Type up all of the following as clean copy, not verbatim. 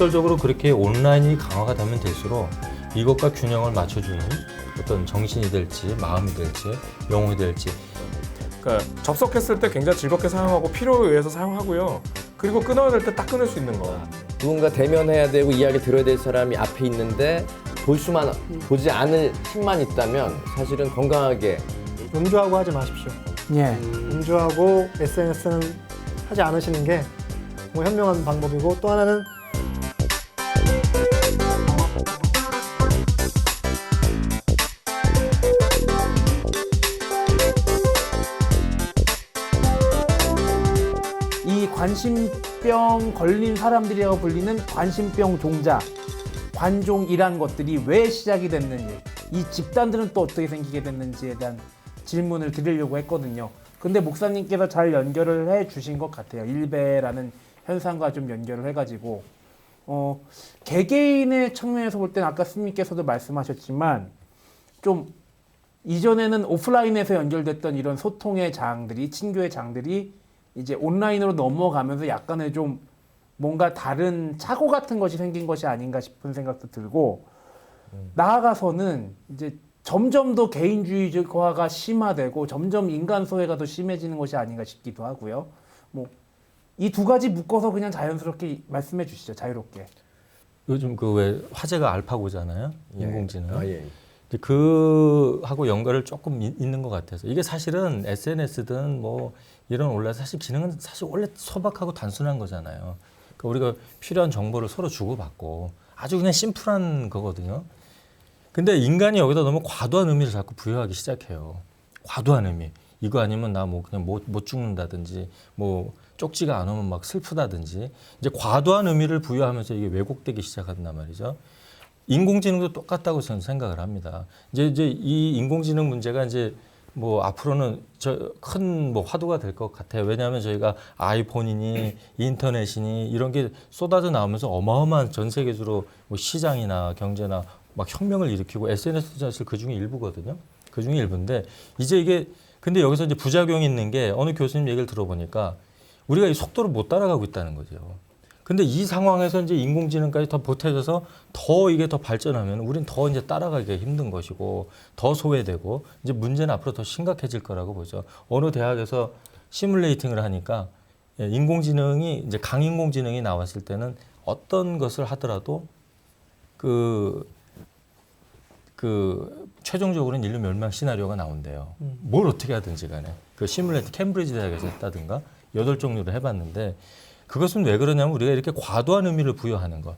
역설적으로 그렇게 온라인이 강화가 되면 될수록 이것과 균형을 맞춰주는 어떤 정신이 될지 마음이 될지 영혼이 될지 그러니까 접속했을 때 굉장히 즐겁게 사용하고 필요에 의해서 사용하고요. 그리고 끊어야 될 때 딱 끊을 수 있는 거. 누군가 대면해야 되고 이야기 들어야 될 사람이 앞에 있는데 보지 않을 힘만 있다면 사실은 건강하게 음주하고 하지 마십시오. 예. 음주하고 SNS는 하지 않으시는 게 뭐 현명한 방법이고, 또 하나는 이 관심병 걸린 사람들이라고 불리는 관심병 종자, 관종이란 것들이 왜 시작이 됐는지, 이 집단들은 또 어떻게 생기게 됐는지에 대한 질문을 드리려고 했거든요. 근데 목사님께서 잘 연결을 해 주신 것 같아요. 일배라는 현상과 좀 연결을 해가지고 개개인의 측면에서 볼 때는 아까 스님께서도 말씀하셨지만 좀 이전에는 오프라인에서 연결됐던 이런 소통의 장들이, 친교의 장들이 이제 온라인으로 넘어가면서 약간의 좀 뭔가 다른 착오 같은 것이 생긴 것이 아닌가 싶은 생각도 들고, 나아가서는 이제 점점 더 개인주의화가 심화되고 점점 인간 소외가 더 심해지는 것이 아닌가 싶기도 하고요. 뭐 이 두 가지 묶어서 그냥 자연스럽게 말씀해 주시죠. 자유롭게. 요즘 그 왜 화제가 알파고잖아요. 예. 인공지능. 예. 그하고 연결을 조금 있는 것 같아서 이게 사실은 SNS든 뭐 이런 온라인 사실 기능은 사실 원래 소박하고 단순한 거잖아요. 그러니까 우리가 필요한 정보를 서로 주고받고 아주 그냥 심플한 거거든요. 근데 인간이 여기다 너무 과도한 의미를 자꾸 부여하기 시작해요. 과도한 의미. 이거 아니면 나 뭐 그냥 못 죽는다든지 뭐 쪽지가 안 오면 막 슬프다든지 이제 과도한 의미를 부여하면서 이게 왜곡되기 시작한단 말이죠. 인공지능도 똑같다고 저는 생각을 합니다. 이제 이 인공지능 문제가 이제 뭐 앞으로는 큰 뭐 화두가 될 것 같아요. 왜냐하면 저희가 아이폰이니 인터넷이니 이런 게 쏟아져 나오면서 어마어마한 전 세계적으로 뭐 시장이나 경제나 막 혁명을 일으키고 SNS도 사실 그 중에 일부거든요. 그 중에 일부인데 이제 이게 근데 여기서 이제 부작용이 있는 게 어느 교수님 얘기를 들어보니까 우리가 이 속도를 못 따라가고 있다는 거죠. 근데 이 상황에서 이제 인공지능까지 더 보태져서 더 이게 더 발전하면 우린 더 이제 따라가기가 힘든 것이고 더 소외되고 이제 문제는 앞으로 더 심각해질 거라고 보죠. 어느 대학에서 시뮬레이팅을 하니까 인공지능이 이제 강인공지능이 나왔을 때는 어떤 것을 하더라도 그 최종적으로는 인류 멸망 시나리오가 나온대요. 뭘 어떻게 하든지 간에. 그 시뮬레이팅 캠브리지 대학에서 했다든가 8종류를 해봤는데 그것은 왜 그러냐면 우리가 이렇게 과도한 의미를 부여하는 것.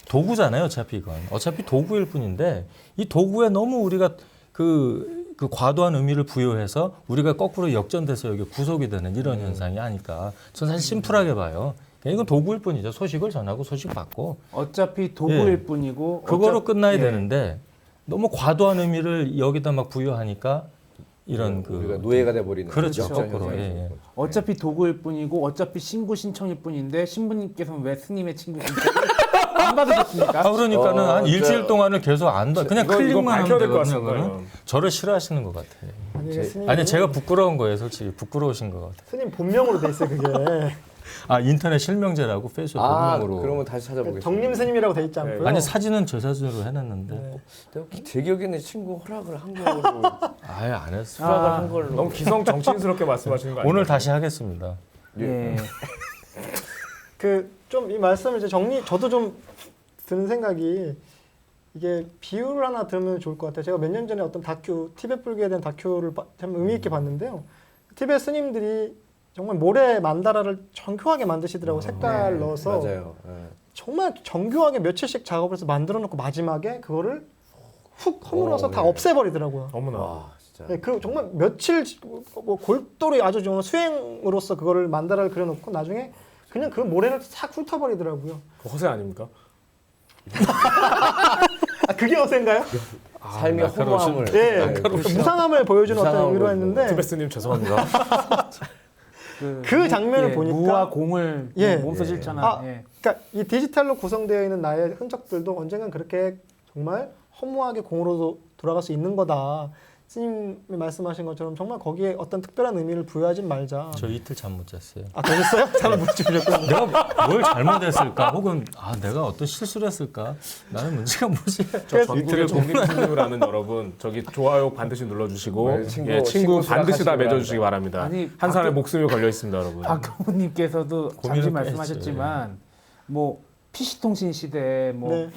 도구잖아요, 어차피 이건. 어차피 도구일 뿐인데 이 도구에 너무 우리가 그 과도한 의미를 부여해서 우리가 거꾸로 역전돼서 여기 구속이 되는 이런 현상이 아닐까. 저는 사실 심플하게 봐요. 이건 도구일 뿐이죠. 소식을 전하고 소식 받고. 어차피 도구일 뿐이고 그거로 끝나야 예. 되는데 너무 과도한 의미를 여기다 막 부여하니까 이런 우리가 노예가 돼버리는 그렇죠. 역전 거꾸로. 현상이 예. 있는 거죠. 어차피 도구일 뿐이고 어차피 신고 신청일 뿐인데 신부님께서는 왜 스님의 친구 신청을 안 받으셨습니까? 그러니까는 한 일주일 동안을 계속 안 봐. 그냥 이거 클릭만 하면 밝혀야 될 것 되거든요. 같습니다, 그거는. 저를 싫어하시는 것 같아요. 스님, 아니 제가 부끄러운 거예요, 솔직히. 부끄러우신 것 같아요. 스님 본명으로 돼 있어요, 그게. 아 인터넷 실명제라고 페이스북 본명으로. 그러면 다시 찾아보겠습니다. 정림 스님이라고 돼 있지 않고요. 아니 사진은 제 사진으로 해놨는데. 네. 내가 제 기억에는 친구 허락을 한 걸로 아예 안 했어. 수락을 한 걸로. 너무 기성 정치인스럽게 말씀하시는 거 아니에요? 오늘 다시 하겠습니다. 예. 그 좀 이 말씀을 이제 저도 좀 드는 생각이, 이게 비유를 하나 들으면 좋을 것 같아요. 제가 몇 년 전에 어떤 티베트 불교에 대한 다큐를 참 의미 있게 봤는데요. 티베트 스님들이 정말 모래 만다라를 정교하게 만드시더라고. 색깔 넣어서 맞아요. 예. 정말 정교하게 며칠씩 작업을 해서 만들어 놓고 마지막에 그거를 훅 허물어서 다 예. 없애버리더라고요. 어머나. 와 진짜. 네, 그 정말 며칠 뭐 골똘히 아주 정말 수행으로서 그거를 만다라를 그려놓고 나중에 그냥 그 모래를 싹 훑어버리더라고요. 그 허세 아닙니까? 아, 그게 허세인가요? 삶의 허무함을. 네, 그 무상함을 보여주는 어떤 무상함을 의미로 했는데 티베스님 죄송합니다. 그 장면을 예, 보니까 무와 공을 예. 몸소 실천한. 아, 예. 그러니까 이 디지털로 구성되어 있는 나의 흔적들도 언젠간 그렇게 정말 허무하게 공으로 돌아갈 수 있는 거다. 스님이 말씀하신 것처럼 정말 거기에 어떤 특별한 의미를 부여하지 말자. 저 이틀 잠 못 잤어요. 아 그러셨어요? 잠을 못 주무셨군요. 내가 뭘 잘못했을까? 혹은 내가 어떤 실수를 했을까? 나는 문제가 뭐지? 저 전국의 독립신임을 아는 여러분 저기 좋아요 반드시 눌러주시고 네, 친구, 예, 친구 친구 반드시 다 수락하시기 맺어주시기 바랍니다. 아니, 한 사람의 목숨이 걸려 있습니다, 여러분. 박교무님께서도 잠시 고민을 말씀하셨지만 뭐 PC통신 시대에 뭐 네.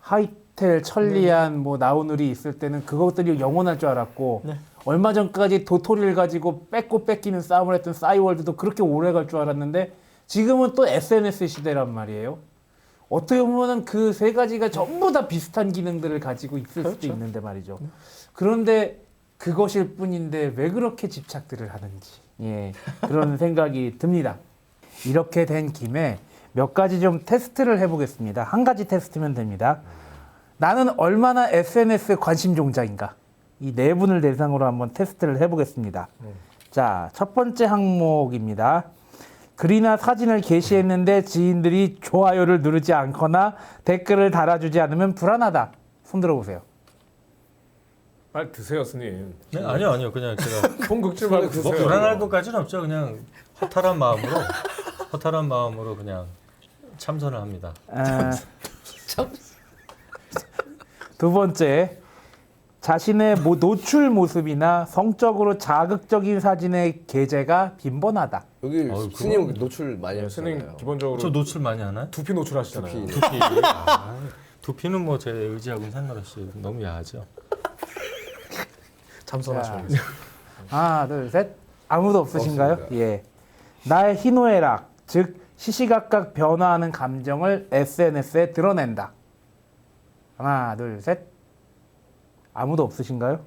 하이텔, 천리안, 뭐 나우누리 있을 때는 그것들이 영원할 줄 알았고 네. 얼마 전까지 도토리를 가지고 뺏고 뺏기는 싸움을 했던 싸이월드도 그렇게 오래 갈 줄 알았는데 지금은 또 SNS 시대란 말이에요. 어떻게 보면은 그 세 가지가 전부 다 비슷한 기능들을 가지고 있을 수도 그렇죠. 있는데 말이죠. 그런데 그것일 뿐인데 왜 그렇게 집착들을 하는지 그런 생각이 듭니다. 이렇게 된 김에 몇 가지 좀 테스트를 해보겠습니다. 한 가지 테스트면 됩니다. 나는 얼마나 SNS 관심 종자인가? 이 네 분을 대상으로 한번 테스트를 해보겠습니다. 자, 첫 번째 항목입니다. 글이나 사진을 게시했는데 지인들이 좋아요를 누르지 않거나 댓글을 달아주지 않으면 불안하다. 손 들어보세요. 빨리 드세요, 스님. 네, 아니요. 그냥 제가 손 긁지 말고 드세요. 뭐 불안할 것까지는 없죠. 그냥 허탈한 마음으로 그냥 참선을 합니다. 두 번째, 자신의 노출 모습이나 성적으로 자극적인 사진의 게재가 빈번하다. 여기 어우, 스님 노출 많이 네, 스님 하시잖아요. 기본적으로 저 노출 많이 하나요? 두피 노출하시잖아요. 두피. 두피. 두피는 뭐 제 의지하고는 상관없이 너무 야하죠. 참선하셔야겠어요. 하나, 둘, 셋. 아무도 없으신가요? 없습니다. 예. 나의 희노애락, 즉 시시각각 변화하는 감정을 SNS에 드러낸다. 하나, 둘, 셋. 아무도 없으신가요?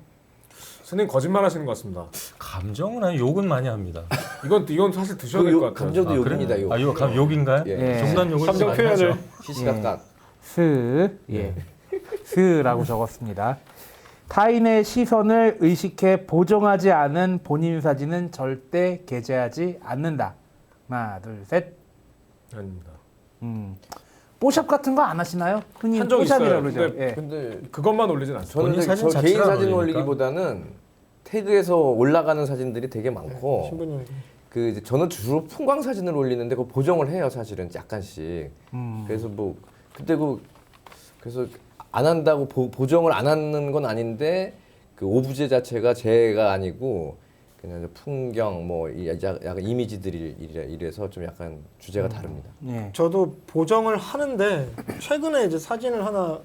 스님 거짓말 하시는 것 같습니다. 감정은 아니 욕은 많이 합니다. 이건 사실 드셔야 될 것 같아요. 감정도 욕입니다. 욕. 욕인가요? 예. 정단 욕을 감정 많이 표현을. 하죠. 시시각각. 스라고 적었습니다. 타인의 시선을 의식해 보정하지 않은 본인 사진은 절대 게재하지 않는다. 하나, 둘, 셋. 아닙니다. 뽀샵 같은 거 안 하시나요? 흔히 한적 뽀샵이라고 있어요. 그러죠. 근데 예. 근데 그것만 올리진 않습니다. 저는 본인 사진 저 개인 자체를 안 사진 올리니까. 올리기보다는 태그에서 올라가는 사진들이 되게 많고 신부님. 그 이제 저는 주로 풍광 사진을 올리는데 그 보정을 해요 사실은 약간씩. 그래서 뭐 그때 그래서 안 한다고 보정을 안 하는 건 아닌데 그 오브제 자체가 제가 아니고 그냥 이제 풍경 뭐 약간 이미지들이 이래서 좀 약간 주제가 다릅니다. 예. 저도 보정을 하는데 최근에 이제 사진을 하나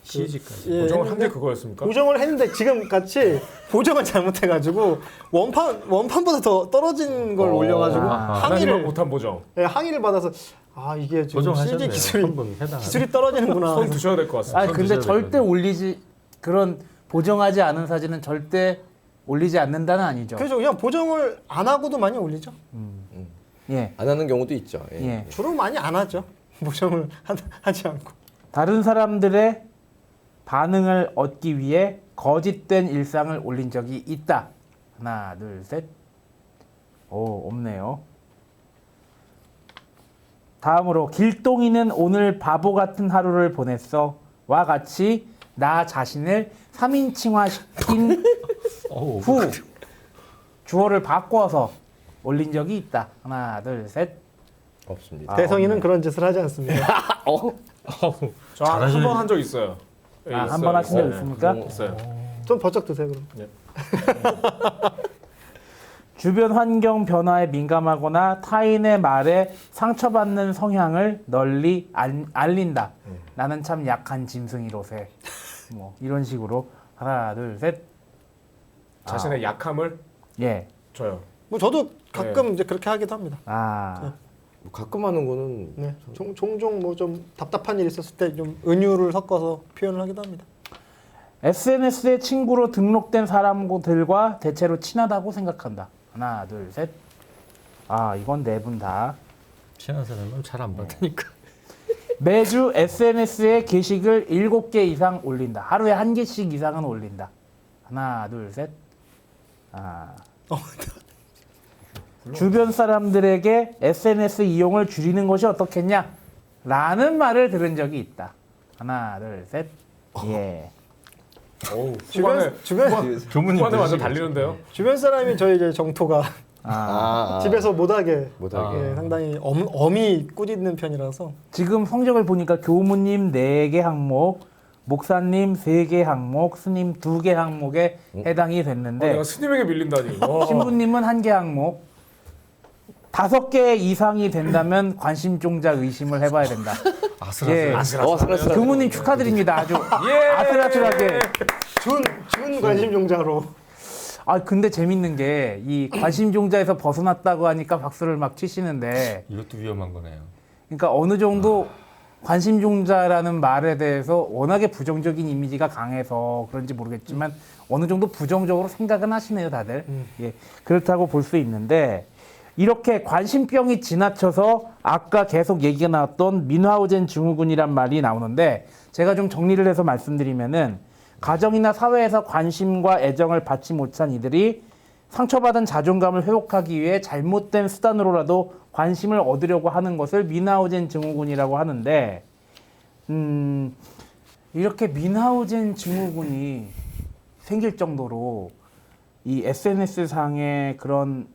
CG까지. 예, 보정을 한 했는데 게 그거였습니까? 보정을 했는데 지금 같이 보정을 잘못해가지고 원판보다 더 떨어진 걸 올려가지고 하나님을 항의를 못한 보정. 예, 항의를 받아서 아 이게 지금 CG 보정하셨네요. 기술이 한번 해당하네. 기술이 떨어지는구나. 손 드셔야 될 것 같습니다. 아니 근데 드셔야 절대 되거든요. 올리지 그런 보정하지 않은 사진은 절대 올리지 않는다는 아니죠. 그래서 그냥 보정을 안 하고도 많이 올리죠. 예. 안 하는 경우도 있죠. 예. 예. 주로 많이 안 하죠. 보정을 하지 않고. 다른 사람들의 반응을 얻기 위해 거짓된 일상을 올린 적이 있다. 하나, 둘, 셋. 오, 없네요. 다음으로 길동이는 오늘 바보 같은 하루를 보냈어. 와 같이 나 자신을 3인칭화시킨 어우, 후 주어를 바꿔서 올린 적이 있다. 하나, 둘, 셋. 없습니다. 아, 대성이는 없네. 그런 짓을 하지 않습니다. 저 한 잘하시네. 번 한 적 있어요. 예, 아, 있어요. 한 번 하신 적 네, 있습니까? 있어요. 좀 버쩍 드세요 그럼. 주변 환경 변화에 민감하거나 타인의 말에 상처받는 성향을 널리 알린다. 나는 참 약한 짐승이로세. 뭐 이런 식으로 하나, 둘, 셋. 자신의 약함을 예. 줘요. 뭐 저도 가끔 이제 그렇게 하기도 합니다. 아. 뭐 가끔 하는 거는 네. 종종 뭐 좀 답답한 일 있었을 때 좀 은유를 섞어서 표현을 하기도 합니다. SNS에 친구로 등록된 사람들과 대체로 친하다고 생각한다. 하나, 둘, 셋. 아, 이건 네 분 다. 친한 사람은 잘 안 받으니까. 매주 SNS에 게시글 7개 이상 올린다. 하루에 1개씩 이상은 올린다. 하나, 둘, 셋. 아. 주변 사람들에게 SNS 이용을 줄이는 것이 어떻겠냐? 라는 말을 들은 적이 있다. 하나, 둘, 셋. 예. 어우, 후반에 주변 완전 달리는데요. 주변 사람이 저희 이제 정토가 집에서 못하게 못하게. 예, 상당히 엄히 꾸짖는 편이라서 지금 성적을 보니까 교무님 4개 항목, 목사님 3개 항목, 스님 2개 항목에 해당이 됐는데 내가 스님에게 밀린다니. 신부님은 1개 항목, 5개 이상이 된다면 관심종자 의심을 해봐야 된다. 예. 아슬아슬. 교무님 축하드립니다. 아주 예! 아슬아슬하게. 준 관심종자로 아 근데 재밌는 게 이 관심종자에서 벗어났다고 하니까 박수를 막 치시는데, 이것도 위험한 거네요. 그러니까 어느 정도 관심종자라는 말에 대해서 워낙에 부정적인 이미지가 강해서 그런지 모르겠지만 어느 정도 부정적으로 생각은 하시네요, 다들. 예, 그렇다고 볼 수 있는데, 이렇게 관심병이 지나쳐서 아까 계속 얘기가 나왔던 민하우젠 증후군이란 말이 나오는데, 제가 좀 정리를 해서 말씀드리면은 가정이나 사회에서 관심과 애정을 받지 못한 이들이 상처받은 자존감을 회복하기 위해 잘못된 수단으로라도 관심을 얻으려고 하는 것을 민하우젠 증후군이라고 하는데, 이렇게 민하우젠 증후군이 생길 정도로 이 SNS상의 그런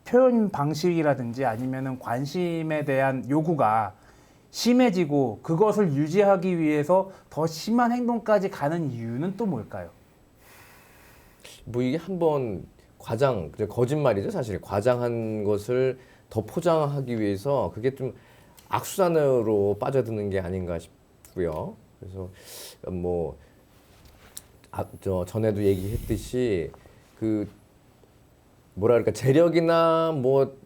표현 방식이라든지 아니면은 관심에 대한 요구가 심해지고 그것을 유지하기 위해서 더 심한 행동까지 가는 이유는 또 뭘까요? 뭐 이게 한번 거짓말이죠, 사실. 과장한 것을 더 포장하기 위해서 그게 좀 악순환으로 빠져드는 게 아닌가 싶고요. 그래서 뭐 전에도 얘기했듯이 그 뭐랄까 재력이나 뭐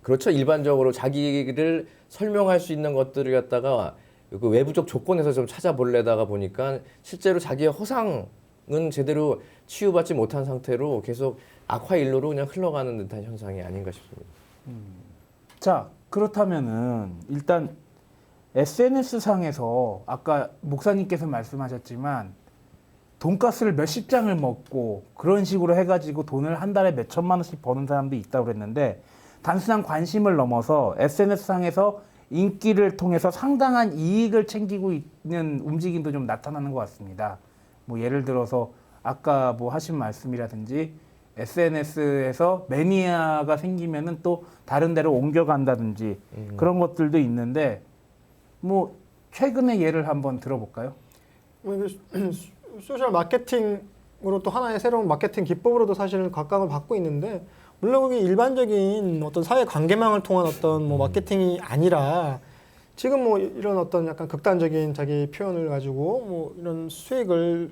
그렇죠. 일반적으로 자기를 설명할 수 있는 것들을 갖다가 그 외부적 조건에서 좀 찾아보려다가 보니까 실제로 자기의 허상은 제대로 치유받지 못한 상태로 계속 악화 일로로 그냥 흘러가는 듯한 현상이 아닌가 싶습니다. 자, 그렇다면은 일단 SNS 상에서 아까 목사님께서 말씀하셨지만 돈가스를 몇십 장을 먹고 그런 식으로 해가지고 돈을 한 달에 몇 천만 원씩 버는 사람도 있다고 그랬는데, 단순한 관심을 넘어서 SNS 상에서 인기를 통해서 상당한 이익을 챙기고 있는 움직임도 좀 나타나는 것 같습니다. 뭐 예를 들어서 아까 뭐 하신 말씀이라든지 SNS에서 매니아가 생기면은 또 다른 데로 옮겨간다든지 그런 것들도 있는데, 뭐 최근의 예를 한번 들어볼까요? 소셜 마케팅으로 또 하나의 새로운 마케팅 기법으로도 사실은 각광을 받고 있는데, 물론 그게 일반적인 어떤 사회 관계망을 통한 어떤 뭐 마케팅이 아니라 지금 뭐 이런 어떤 약간 극단적인 자기 표현을 가지고 뭐 이런 수익을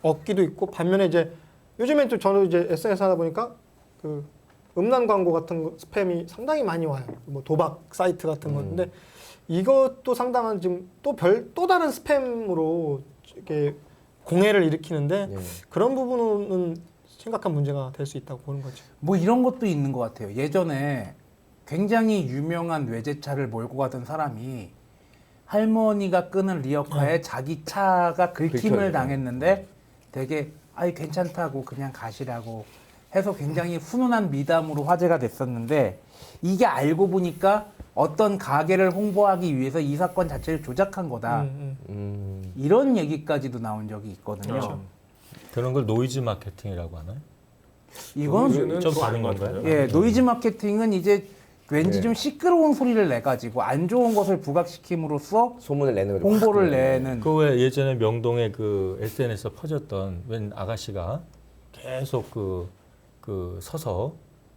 얻기도 있고, 반면에 이제 요즘엔 또 저는 이제 SNS 하다 보니까 그 음란 광고 같은 거, 스팸이 상당히 많이 와요. 뭐 도박 사이트 같은 건데 이것도 상당한 지금 또 다른 스팸으로 이렇게 공해를 일으키는데 그런 부분은 심각한 문제가 될 수 있다고 보는 거죠. 뭐 이런 것도 있는 것 같아요. 예전에 굉장히 유명한 외제차를 몰고 가던 사람이 할머니가 끄는 리어카에 자기 차가 긁힘을 당했는데 되게 아이 괜찮다고 그냥 가시라고 해서 굉장히 훈훈한 미담으로 화제가 됐었는데, 이게 알고 보니까 어떤 가게를 홍보하기 위해서 이 사건 자체를 조작한 거다. 이런 얘기까지도 나온 적이 있거든요. 그렇죠. 그런 걸 노이즈 마케팅이라고 하나요? 이건 좀 다른 건가요? 예, 노이즈 마케팅은 이제 왠지 좀 시끄러운 소리를 내 가지고 안 좋은 것을 부각시킴으로써 소문을 내는 거죠. 홍보를 내는. 그 왜 예전에 명동에 그 SNS에 퍼졌던 웬 아가씨가 계속 그 서서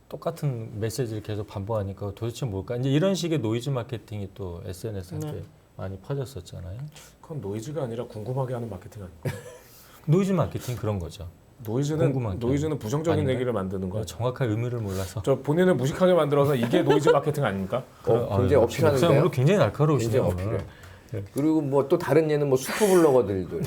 똑같은 메시지를 계속 반복하니까 도대체 뭘까? 이제 이런 식의 노이즈 마케팅이 또 SNS한테 많이 퍼졌었잖아요. 그건 노이즈가 아니라 궁금하게 하는 마케팅 아닙니까? 노이즈 마케팅 그런 거죠. 궁금한 게 노이즈는 부정적인 아닌가요? 얘기를 만드는 거예요. 정확한 의미를 몰라서. 저 본인을 무식하게 만들어서 이게 노이즈 마케팅 아닙니까? 굉장히 어필하는데요. 목사님 굉장히 날카로우시네요. 굉장히 어필해. 그리고 뭐 또 다른 예는 뭐 슈퍼블로거들도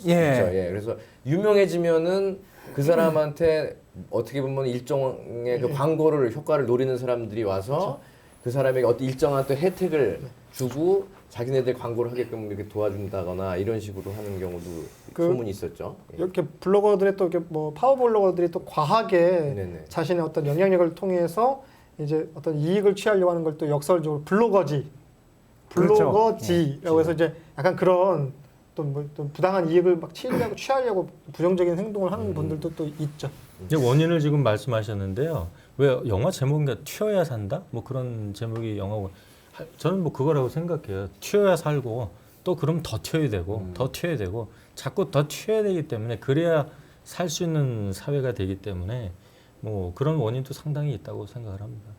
예. 그래서 유명해지면은 그 사람한테 어떻게 보면 일종의 그 광고를 효과를 노리는 사람들이 와서 그 사람에게 어떤 일정한 또 혜택을 주고 자기네들 광고를 하게끔 이렇게 도와준다거나 이런 식으로 하는 경우도 소문이 있었죠. 예. 이렇게 블로거들의 또 이렇게 뭐 파워 블로거들이 또 과하게 네네. 자신의 어떤 영향력을 통해서 이제 어떤 이익을 취하려고 하는 걸 또 역설적으로 블로거지라고 그렇죠. 해서 이제 약간 그런 또 부당한 이익을 막 취하려고 부정적인 행동을 하는 분들도 또 있죠. 이제 원인을 지금 말씀하셨는데요. 왜 영화 제목인가 튀어야 산다? 뭐 그런 제목이 영화고 저는 뭐 그거라고 생각해요. 튀어야 살고 또 그럼 더 튀어야 되고 더 튀어야 되고 자꾸 더 튀어야 되기 때문에 그래야 살 수 있는 사회가 되기 때문에 뭐 그런 원인도 상당히 있다고 생각을 합니다.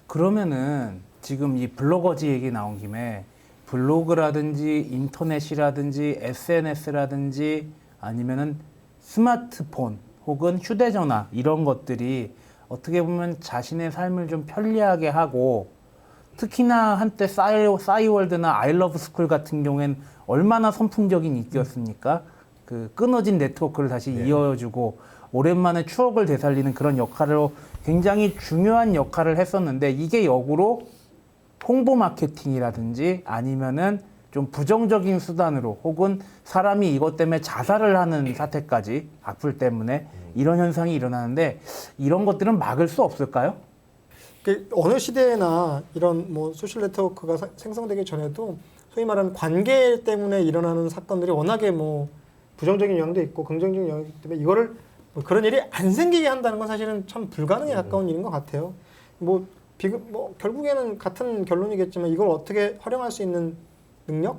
그러면은 지금 이 블로거지 얘기 나온 김에 블로그라든지 인터넷이라든지 SNS라든지 아니면은 스마트폰 혹은 휴대전화 이런 것들이 어떻게 보면 자신의 삶을 좀 편리하게 하고 특히나 한때 싸이월드나 아이러브스쿨 같은 경우엔 얼마나 선풍적인 인기였습니까? 그 끊어진 네트워크를 다시 이어주고 오랜만에 추억을 되살리는 그런 역할로 굉장히 중요한 역할을 했었는데 이게 역으로 홍보 마케팅이라든지 아니면은 좀 부정적인 수단으로 혹은 사람이 이것 때문에 자살을 하는 사태까지 악플 때문에 이런 현상이 일어나는데 이런 것들은 막을 수 없을까요? 어느 시대나 이런 뭐 소셜 네트워크가 생성되기 전에도 소위 말하는 관계 때문에 일어나는 사건들이 워낙에 뭐 부정적인 영향도 있고 긍정적인 영향이 있기 때문에 이거를 뭐 그런 일이 안 생기게 한다는 건 사실은 참 불가능에 가까운 일인 것 같아요. 뭐 결국에는 같은 결론이겠지만 이걸 어떻게 활용할 수 있는 능력?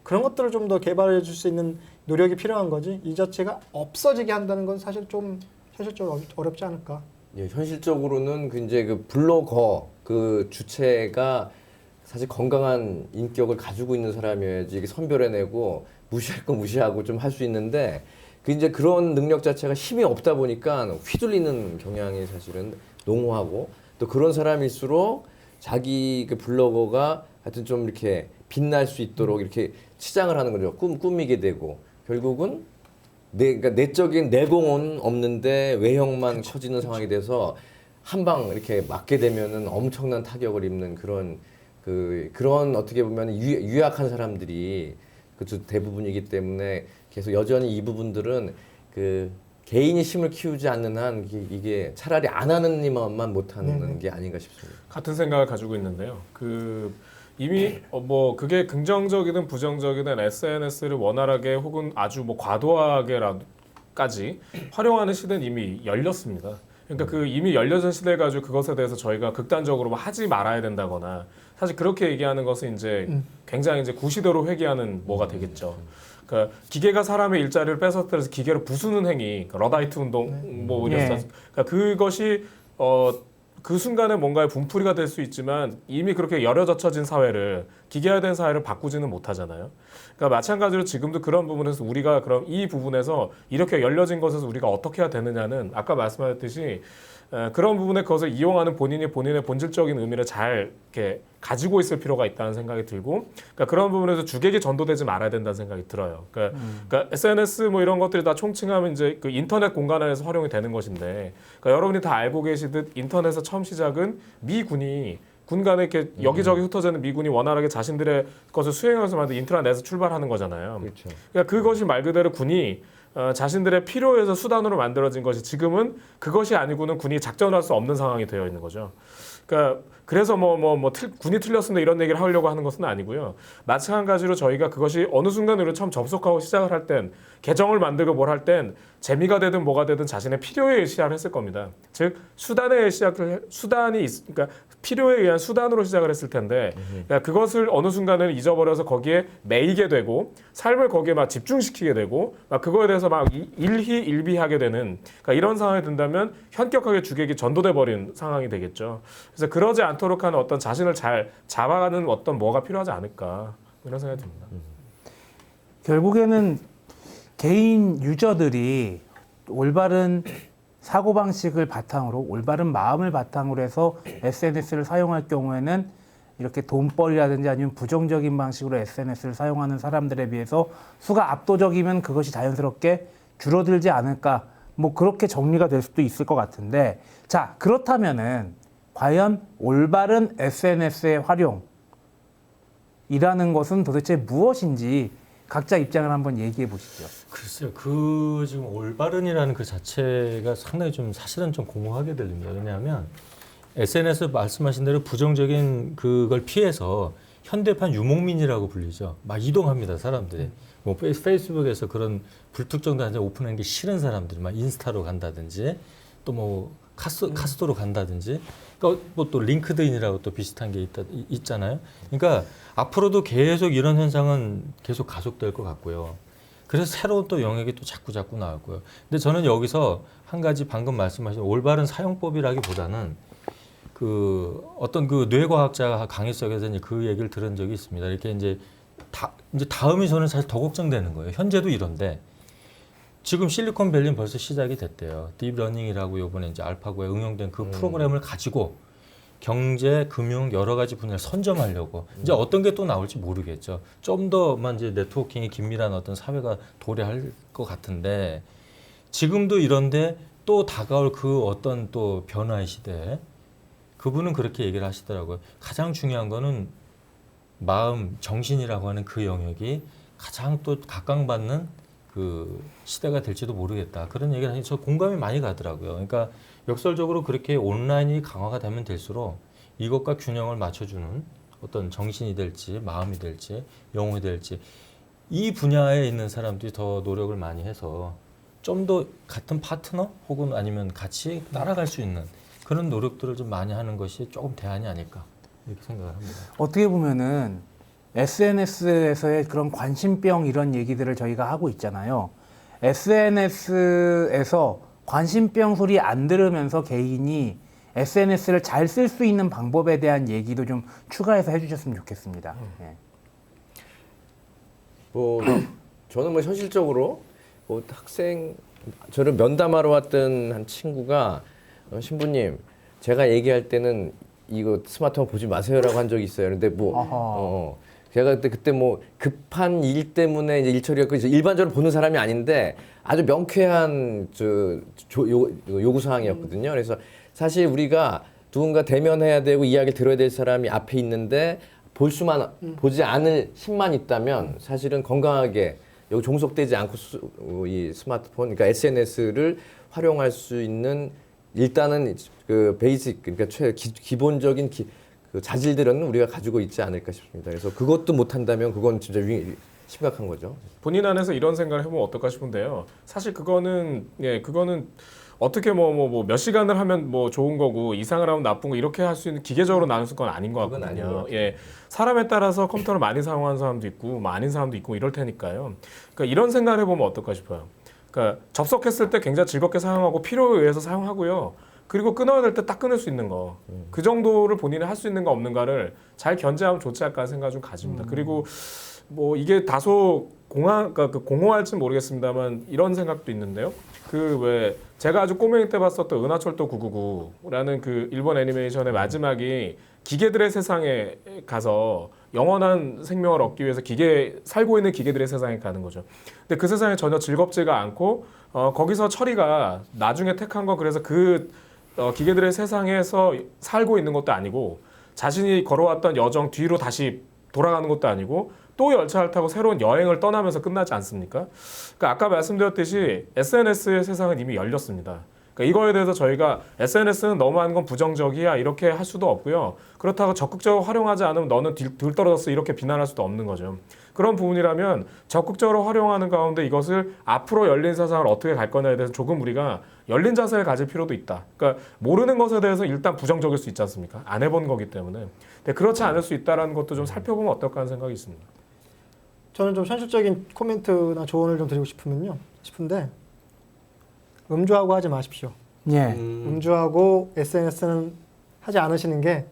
그런 것들을 좀 더 개발해 줄 수 있는 노력이 필요한 거지 이 자체가 없어지게 한다는 건 사실 좀 현실적으로 어렵지 않을까. 예, 현실적으로는 이제 그 블로거 그 주체가 사실 건강한 인격을 가지고 있는 사람이어야지 이게 선별해내고 무시할 거 무시하고 좀 할 수 있는데 이제 그런 능력 자체가 힘이 없다 보니까 휘둘리는 경향이 사실은 농후하고 또 그런 사람일수록 자기 그 블로거가 하여튼 좀 이렇게 빛날 수 있도록 이렇게 치장을 하는 거죠. 꾸미게 되고 결국은 그러니까 내적인 내공은 없는데 외형만 커지는 상황이 돼서 한 방 이렇게 맞게 되면은 엄청난 타격을 입는 그런 어떻게 보면 유약한 사람들이 대부분이기 때문에 계속 여전히 이 부분들은 그 개인이 힘을 키우지 않는 한 이게 차라리 안 하는 이만 못하는 게 아닌가 싶습니다. 같은 생각을 가지고 있는데요. 이미 뭐 그게 긍정적이든 부정적이든 SNS를 원활하게 혹은 아주 뭐 과도하게까지 활용하는 시대는 이미 열렸습니다. 그러니까 이미 열려진 시대 가지고 그것에 대해서 저희가 극단적으로 뭐 하지 말아야 된다거나 사실 그렇게 얘기하는 것은 이제 굉장히 이제 구시대로 회귀하는 뭐가 되겠죠. 그러니까 기계가 사람의 일자리를 뺏어들여서 기계를 부수는 행위, 러다이트 운동 뭐 이랬었. 그러니까 그것이 그 순간에 뭔가의 분풀이가 될 수 있지만 이미 그렇게 열어젖혀진 사회를 기계화된 사회를 바꾸지는 못하잖아요. 그러니까 마찬가지로 지금도 그런 부분에서 우리가 그럼 이 부분에서 이렇게 열려진 것에서 우리가 어떻게 해야 되느냐는 아까 말씀하셨듯이 그런 부분에 그것을 이용하는 본인의 본질적인 의미를 잘 이렇게 가지고 있을 필요가 있다는 생각이 들고, 그러니까 그런 부분에서 주객이 전도되지 말아야 된다는 생각이 들어요. 그러니까 SNS 뭐 이런 것들이 다 총칭하면 이제 그 인터넷 공간 안에서 활용이 되는 것인데, 그러니까 여러분이 다 알고 계시듯 인터넷의 처음 시작은 미군이 군간에 이렇게 여기저기 흩어져 있는 미군이 원활하게 자신들의 것을 수행하면서 만든 인트라넷에서 출발하는 거잖아요. 그렇죠. 그러니까 그것이 말 그대로 군이 자신들의 필요에서 수단으로 만들어진 것이 지금은 그것이 아니고는 군이 작전할 수 없는 상황이 되어 있는 거죠. 그러니까 그래서 군이 틀렸습니다 이런 얘기를 하려고 하는 것은 아니고요. 마찬가지로 저희가 그것이 어느 순간으로 처음 접속하고 시작을 할 땐 계정을 만들고 뭘 할 땐 재미가 되든 뭐가 되든 자신의 필요에 의해 시작을 했을 겁니다. 즉 그러니까 필요에 의한 수단으로 시작을 했을 텐데 그러니까 그것을 어느 순간에는 잊어버려서 거기에 매이게 되고 삶을 거기에 막 집중시키게 되고 막 그거에 대해서 막 일희일비하게 되는 그러니까 이런 상황이 든다면 현격하게 주객이 전도돼 버린 상황이 되겠죠. 그래서 그러지 않도록 하는 어떤 자신을 잘 잡아가는 어떤 뭐가 필요하지 않을까 이런 생각이 듭니다. 결국에는 개인 유저들이 올바른 사고방식을 바탕으로 올바른 마음을 바탕으로 해서 SNS를 사용할 경우에는 이렇게 돈벌이라든지 아니면 부정적인 방식으로 SNS를 사용하는 사람들에 비해서 수가 압도적이면 그것이 자연스럽게 줄어들지 않을까 뭐 그렇게 정리가 될 수도 있을 것 같은데 자 그렇다면은 과연 올바른 SNS의 활용이라는 것은 도대체 무엇인지 각자 입장을 한번 얘기해 보시죠. 글쎄요, 지금 올바른이라는 그 자체가 상당히 좀 사실은 좀 공허하게 들립니다. 왜냐하면 SNS 말씀하신 대로 부정적인 그걸 피해서 현대판 유목민이라고 불리죠. 막 이동합니다, 사람들이. 뭐 페이스북에서 그런 불특정 단체 오픈한 게 싫은 사람들이 막 인스타로 간다든지 또 뭐 카스토로 간다든지 그러니까 뭐 또 링크드인이라고 또 비슷한 게 있잖아요. 그러니까 앞으로도 계속 이런 현상은 계속 가속될 것 같고요. 그래서 새로운 또 영역이 또 자꾸 나오고요. 근데 저는 여기서 한 가지 방금 말씀하신 올바른 사용법이라기보다는 그 어떤 그 뇌과학자 강의석에서 이제 그 얘기를 들은 적이 있습니다. 이렇게 이제 다음이 저는 사실 더 걱정되는 거예요. 현재도 이런데 지금 실리콘밸리는 벌써 시작이 됐대요. 딥러닝이라고 이번에 이제 알파고에 응용된 그 프로그램을 가지고 경제, 금융 여러 가지 분야를 선점하려고 이제 어떤 게 또 나올지 모르겠죠. 좀 더만 이제 네트워킹이 긴밀한 어떤 사회가 도래할 것 같은데 지금도 이런데 또 다가올 그 어떤 또 변화의 시대에 그분은 그렇게 얘기를 하시더라고요. 가장 중요한 거는 마음, 정신이라고 하는 그 영역이 가장 또 각광받는 그 시대가 될지도 모르겠다. 그런 얘기를 하니 저 공감이 많이 가더라고요. 그러니까 역설적으로 그렇게 온라인이 강화가 되면 될수록 이것과 균형을 맞춰주는 어떤 정신이 될지 마음이 될지 영혼이 될지 이 분야에 있는 사람들이 더 노력을 많이 해서 좀 더 같은 파트너 혹은 아니면 같이 따라갈 수 있는 그런 노력들을 좀 많이 하는 것이 조금 대안이 아닐까 이렇게 생각을 합니다. 어떻게 보면은 SNS에서의 그런 관심병 이런 얘기들을 저희가 하고 있잖아요. SNS에서 관심병 소리 안 들으면서 개인이 SNS를 잘 쓸 수 있는 방법에 대한 얘기도 좀 추가해서 해주셨으면 좋겠습니다. 예. 뭐 저는 뭐 현실적으로 뭐 학생 저를 면담하러 왔던 한 친구가 신부님 제가 얘기할 때는 이거 스마트폰 보지 마세요라고 한 적이 있어요. 근데 뭐 제가 그때 뭐 급한 일 때문에 이제 일 처리했고 이제 일반적으로 보는 사람이 아닌데 아주 명쾌한 요구 사항이었거든요. 그래서 사실 우리가 누군가 대면해야 되고 이야기를 들어야 될 사람이 앞에 있는데 보지 않을 힘만 있다면 사실은 건강하게 여기 종속되지 않고 이 스마트폰, 그러니까 SNS를 활용할 수 있는 일단은 그 베이직, 그러니까 기본적인 그 자질들은 우리가 가지고 있지 않을까 싶습니다. 그래서 그것도 못한다면 그건 진짜 심각한 거죠. 본인 안에서 이런 생각을 해보면 어떨까 싶은데요. 사실 그거는 어떻게 뭐 몇 시간을 하면 뭐 좋은 거고 이상을 하면 나쁜 거 이렇게 할 수 있는 기계적으로 나눌 건 아닌 것 그건 아닌 것 같거든요. 같아요. 예, 사람에 따라서 컴퓨터를 많이 사용하는 사람도 있고 뭐 아닌 사람도 있고 이럴 테니까요. 그러니까 이런 생각을 해보면 어떨까 싶어요. 그러니까 접속했을 때 굉장히 즐겁게 사용하고 필요에 의해서 사용하고요. 그리고 끊어야 될 때 딱 끊을 수 있는 거. 그 정도를 본인이 할 수 있는 거 없는가를 잘 견제하면 좋지 않을까 하는 생각을 좀 가집니다. 그리고 뭐 이게 다소 그러니까 공허할지 모르겠습니다만 이런 생각도 있는데요. 그 왜 제가 아주 꼬맹이 때 봤었던 은하철도 999라는 그 일본 애니메이션의 마지막이 기계들의 세상에 가서 영원한 생명을 얻기 위해서 살고 있는 기계들의 세상에 가는 거죠. 근데 그 세상이 전혀 즐겁지가 않고 거기서 처리가 나중에 택한 건 그래서 기계들의 세상에서 살고 있는 것도 아니고 자신이 걸어왔던 여정 뒤로 다시 돌아가는 것도 아니고 또 열차를 타고 새로운 여행을 떠나면서 끝나지 않습니까? 그러니까 아까 말씀드렸듯이 SNS의 세상은 이미 열렸습니다. 그러니까 이거에 대해서 저희가 SNS는 너무 하는 건 부정적이야 이렇게 할 수도 없고요. 그렇다고 적극적으로 활용하지 않으면 너는 덜 떨어졌어 이렇게 비난할 수도 없는 거죠. 그런 부분이라면 적극적으로 활용하는 가운데 이것을 앞으로 열린 세상을 어떻게 갈 거냐에 대해서 조금 우리가 열린 자세를 가질 필요도 있다. 그러니까 모르는 것에 대해서 일단 부정적일 수 있지 않습니까? 안 해본 거기 때문에. 근데 그렇지 않을 수 있다는 것도 좀 살펴보면 어떨까 하는 생각이 있습니다. 저는 좀 현실적인 코멘트나 조언을 좀 드리고 싶은데 음주하고 하지 마십시오. 예. 음주하고 SNS는 하지 않으시는 게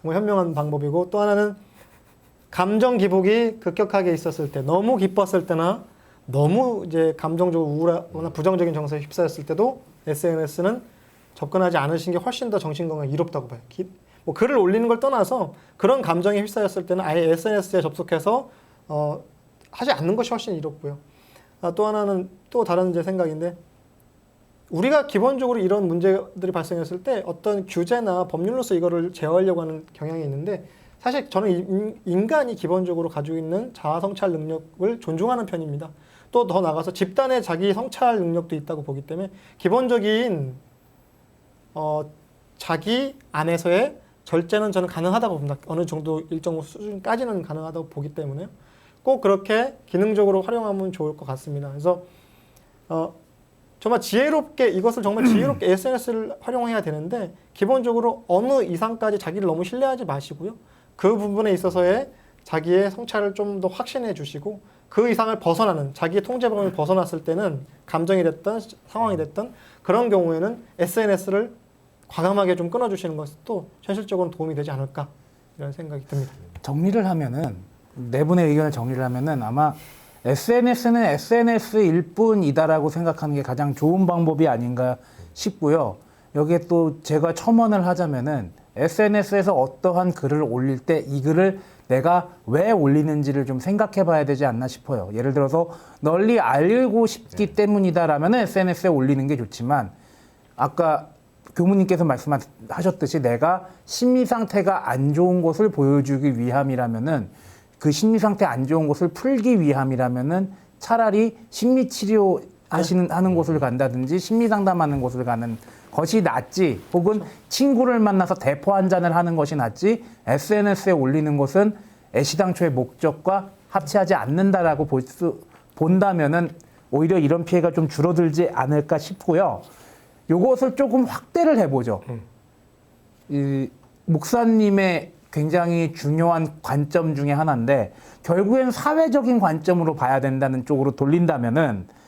정말 현명한 방법이고 또 하나는 감정 기복이 급격하게 있었을 때 너무 기뻤을 때나 너무 이제 감정적으로 우울하거나 부정적인 정서에 휩싸였을 때도 SNS는 접근하지 않으신 게 훨씬 더 정신건강에 이롭다고 봐요. 뭐 글을 올리는 걸 떠나서 그런 감정에 휩싸였을 때는 아예 SNS에 접속해서 하지 않는 것이 훨씬 이롭고요. 또 하나는 또 다른 제 생각인데 우리가 기본적으로 이런 문제들이 발생했을 때 어떤 규제나 법률로서 이거를 제어하려고 하는 경향이 있는데 사실 저는 인간이 기본적으로 가지고 있는 자아 성찰 능력을 존중하는 편입니다. 또 더 나가서 집단의 자기 성찰 능력도 있다고 보기 때문에 기본적인 자기 안에서의 절제는 저는 가능하다고 봅니다. 어느 정도 일정 수준까지는 가능하다고 보기 때문에 꼭 그렇게 기능적으로 활용하면 좋을 것 같습니다. 그래서 정말 지혜롭게 이것을 정말 지혜롭게 SNS를 활용해야 되는데 기본적으로 어느 이상까지 자기를 너무 신뢰하지 마시고요. 그 부분에 있어서의 자기의 성찰을 좀 더 확신해 주시고 그 이상을 벗어나는 자기의 통제 범위를 벗어났을 때는 감정이 됐든 상황이 됐든 그런 경우에는 SNS를 과감하게 좀 끊어주시는 것도 현실적으로 도움이 되지 않을까 이런 생각이 듭니다. 정리를 하면은 네 분의 의견을 정리를 하면은 아마 SNS는 SNS일 뿐이다라고 생각하는 게 가장 좋은 방법이 아닌가 싶고요. 여기에 또 제가 첨언을 하자면은 SNS에서 어떠한 글을 올릴 때 이 글을 내가 왜 올리는지를 좀 생각해 봐야 되지 않나 싶어요. 예를 들어서 널리 알고 싶기 때문이다라면 SNS에 올리는 게 좋지만 아까 교무님께서 말씀하셨듯이 내가 심리 상태가 안 좋은 것을 보여주기 위함이라면은 그 심리 상태 안 좋은 것을 풀기 위함이라면은 차라리 심리 치료 하는 곳을 간다든지 심리 상담하는 곳을 가는 것이 낫지, 혹은 친구를 만나서 대포 한 잔을 하는 것이 낫지, SNS에 올리는 것은 애시당초의 목적과 합치하지 않는다라고 본다면은 오히려 이런 피해가 좀 줄어들지 않을까 싶고요. 요것을 조금 확대를 해보죠. 이 목사님의 굉장히 중요한 관점 중에 하나인데 결국엔 사회적인 관점으로 봐야 된다는 쪽으로 돌린다면은